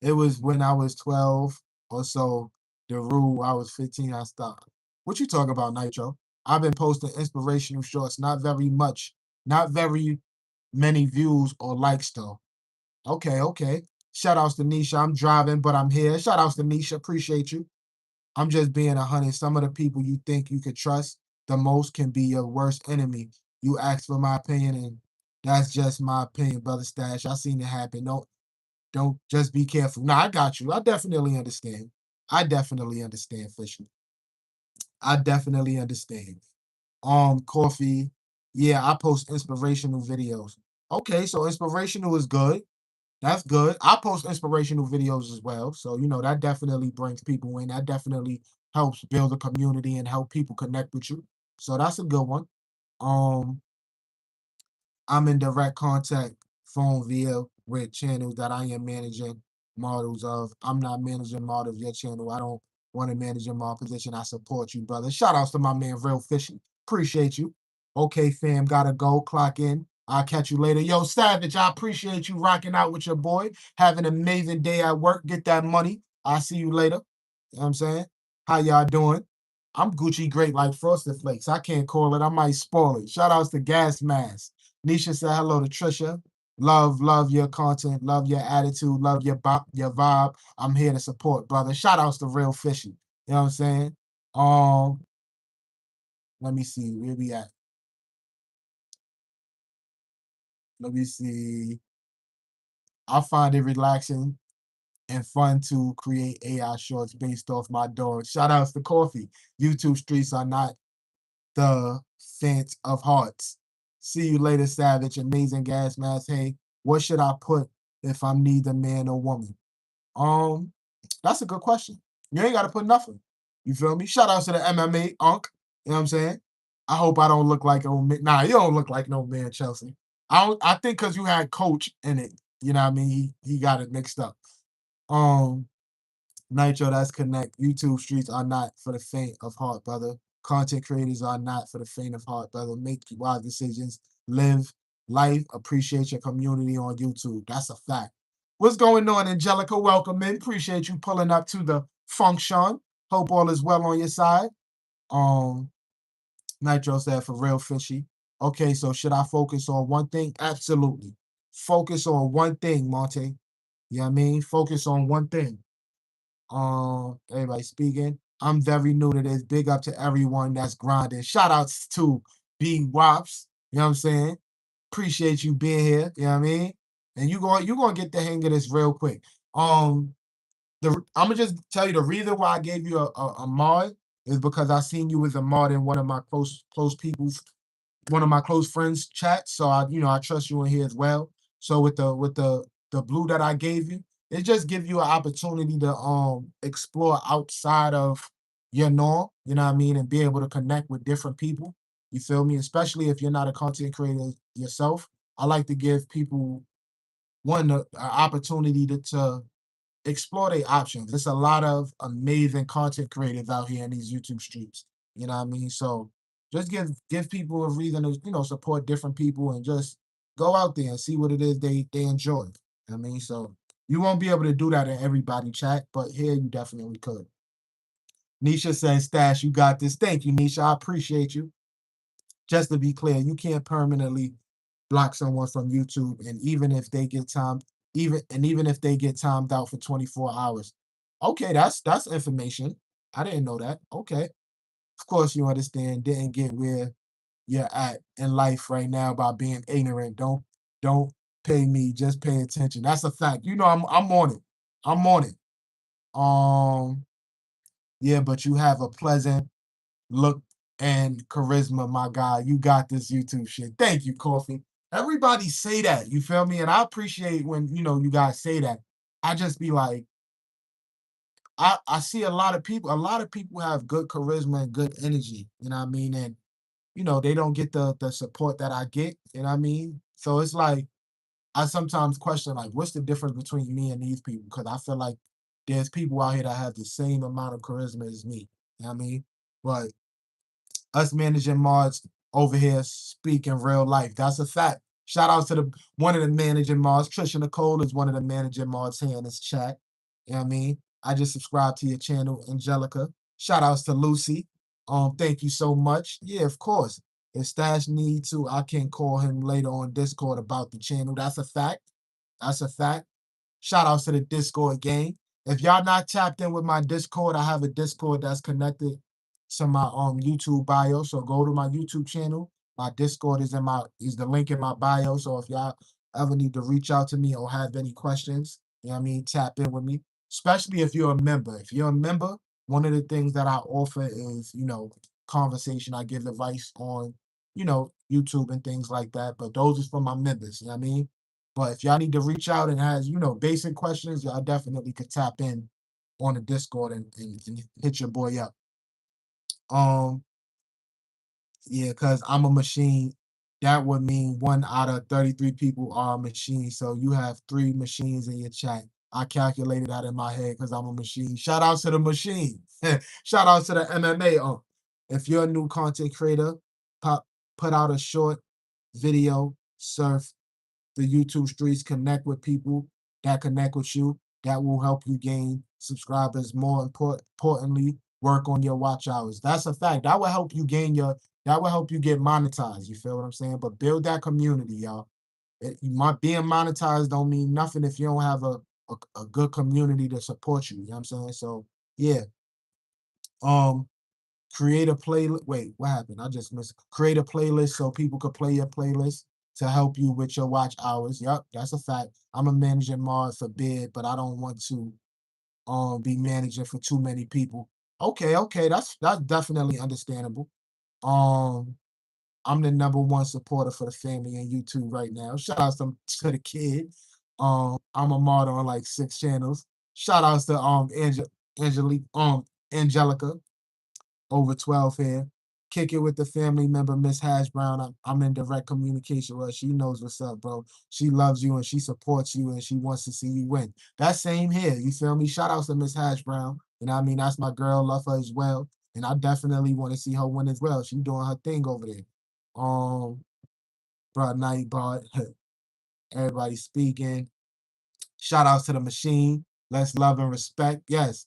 it was when I was 12 or so, the rule, I was 15, I stopped. What you talking about, Nitro? I've been posting inspirational shorts, not very much, not very many views or likes though. Okay, okay. Shout outs to Nisha. I'm driving, but I'm here. Shout outs to Nisha. Appreciate you. I'm just being 100. Some of the people you think you could trust the most can be your worst enemy. You asked for my opinion, and that's just my opinion, brother Stash. I seen it happen. Don't just be careful. No, I got you. I definitely understand. I definitely understand, Fisher. I definitely understand. Coffee. Yeah, I post inspirational videos. Okay, so inspirational is good. That's good. I post inspirational videos as well. So, that definitely brings people in. That definitely helps build a community and help people connect with you. So that's a good one. Um, I'm in direct contact phone via with channels that I am managing models of. I'm not managing model of your channel. I don't want to manage your model position. I support you, brother. Shout outs to my man, Real Fishy. Appreciate you. Okay, fam, gotta go. Clock in. I'll catch you later. Yo, Savage, I appreciate you rocking out with your boy. Have an amazing day at work. Get that money. I'll see you later. You know what I'm saying? How y'all doing? I'm Gucci great like Frosted Flakes. I can't call it. I might spoil it. Shout outs to Gas Mask. Nisha said hello to Trisha. Love your content, love your attitude, love your vibe. I'm here to support, brother. Shout outs to Real Fishy. You know what I'm saying? Um, let me see where we at. Let me see. I find it relaxing and fun to create AI shorts based off my dog. Shout outs to Coffee. YouTube streets are not the fence of hearts. See you later, Savage. Amazing gas mask. Hey, what should I put if I'm neither man or woman? Um, that's a good question. You ain't gotta put nothing. You feel me? Shout out to the MMA Unk. You know what I'm saying? I hope I don't look like nah, you don't look like no man, Chelsea. I think because you had coach in it, you know what I mean? He got it mixed up. Um, Nitro, that's connect. YouTube streets are not for the faint of heart, brother. Content creators are not for the faint of heart, brother. Make wise decisions. Live life. Appreciate your community on YouTube. That's a fact. What's going on, Angelica? Welcome in. Appreciate you pulling up to the function. Hope all is well on your side. Um, Nitro said for real fishy. Okay, so should I focus on one thing? Absolutely. Focus on one thing, Monte. You know what I mean? Focus on one thing. Everybody speaking. I'm very new to this. Big up to everyone that's grinding. Shout outs to B Wops. You know what I'm saying? Appreciate you being here. You know what I mean? And you gonna get the hang of this real quick. Um, I'm gonna just tell you the reason why I gave you a mod is because I seen you as a mod in one of my close people's one of my close friends chat. So I trust you in here as well. So with the blue that I gave you, it just gives you an opportunity to explore outside of your norm, you know what I mean, and be able to connect with different people. You feel me? Especially if you're not a content creator yourself. I like to give people an opportunity to explore their options. There's a lot of amazing content creators out here in these YouTube streets. You know what I mean? So just give people a reason to support different people and just go out there and see what it is they enjoy. I mean, so you won't be able to do that in everybody chat, but here you definitely could. Nisha says, Stash, you got this. Thank you, Nisha. I appreciate you. Just to be clear, you can't permanently block someone from YouTube, and even if they get timed out for 24 hours. Okay, that's information. I didn't know that. Okay. Of course you understand, didn't get where you're at in life right now by being ignorant. Don't pay me, just pay attention. That's a fact. I'm on it. I'm on it. Um, yeah, but you have a pleasant look and charisma, my guy. You got this YouTube shit. Thank you, Coffee. Everybody say that. You feel me? And I appreciate when you guys say that. I just be like, I see a lot of people have good charisma and good energy. You know what I mean? And they don't get the support that I get. You know what I mean? So it's like I sometimes question like, what's the difference between me and these people? Because I feel like there's people out here that have the same amount of charisma as me. You know what I mean? But us managing mods over here speak in real life. That's a fact. Shout out to the one of the managing mods. Trisha Nicole is one of the managing mods here in this chat. You know what I mean? I just subscribed to your channel, Angelica. Shout outs to Lucy. Thank you so much. Yeah, of course. If Stash need to, I can call him later on Discord about the channel. That's a fact. That's a fact. Shout outs to the Discord gang. If y'all not tapped in with my Discord, I have a Discord that's connected to my YouTube bio. So go to my YouTube channel. My Discord is the link in my bio. So if y'all ever need to reach out to me or have any questions, you know what I mean, tap in with me. Especially if you're a member. If you're a member, one of the things that I offer is, conversation. I give advice on, YouTube and things like that. But those is for my members, you know what I mean? But if y'all need to reach out and has, basic questions, y'all definitely could tap in on the Discord and hit your boy up. Um, yeah, because I'm a machine. That would mean 1 out of 33 people are a machine. So you have 3 machines in your chat. I calculated that in my head because I'm a machine. Shout out to the machine. Shout out to the MMA. If you're a new content creator, put out a short video, surf the YouTube streets, connect with people that connect with you. That will help you gain subscribers. More importantly, work on your watch hours. That's a fact. That will help you that will help you get monetized. You feel what I'm saying? But build that community, y'all. Being monetized don't mean nothing if you don't have a good community to support you. You know what I'm saying? So yeah. Um, create a playlist. Wait, what happened? I just missed. Create a playlist so people could play your playlist to help you with your watch hours. Yep, that's a fact. I'm a managing mod for bid, but I don't want to be managing for too many people. Okay, okay, that's definitely understandable. Um, I'm the #1 supporter for the family on YouTube right now. Shout out to the kid. I'm a mod on like 6 channels. Shout outs to Angelique, Angelica over 12 here. Kick it with the family member, Miss Hash Brown. I'm in direct communication with her. She knows what's up, bro. She loves you and she supports you and she wants to see you win. That same here. You feel me? Shout outs to Miss Hash Brown. You know what I mean? That's my girl. Love her as well. And I definitely want to see her win as well. She doing her thing over there. Um, bro, Nightbot. Everybody speaking. Shout outs to the machine. Let's love and respect. Yes.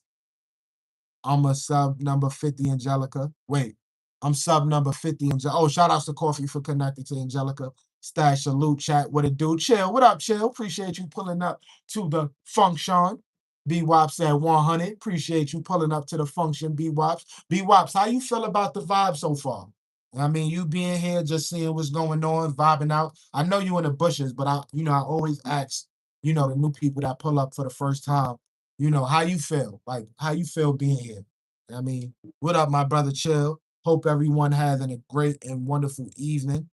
I'm a sub number 50, Angelica. Wait, I'm sub number 50. Oh, shout outs to Coffee for connecting to Angelica. Stash salute chat. What it do? Chill. What up, Chill? Appreciate you pulling up to the function. B-Wops at 100. Appreciate you pulling up to the function, B-Wops. B-Wops, how you feel about the vibe so far? I mean, you being here, just seeing what's going on, vibing out. I know you in the bushes, but I always ask, the new people that pull up for the first time, how you feel? Like, how you feel being here? I mean, what up, my brother Chill? Hope everyone has a great and wonderful evening.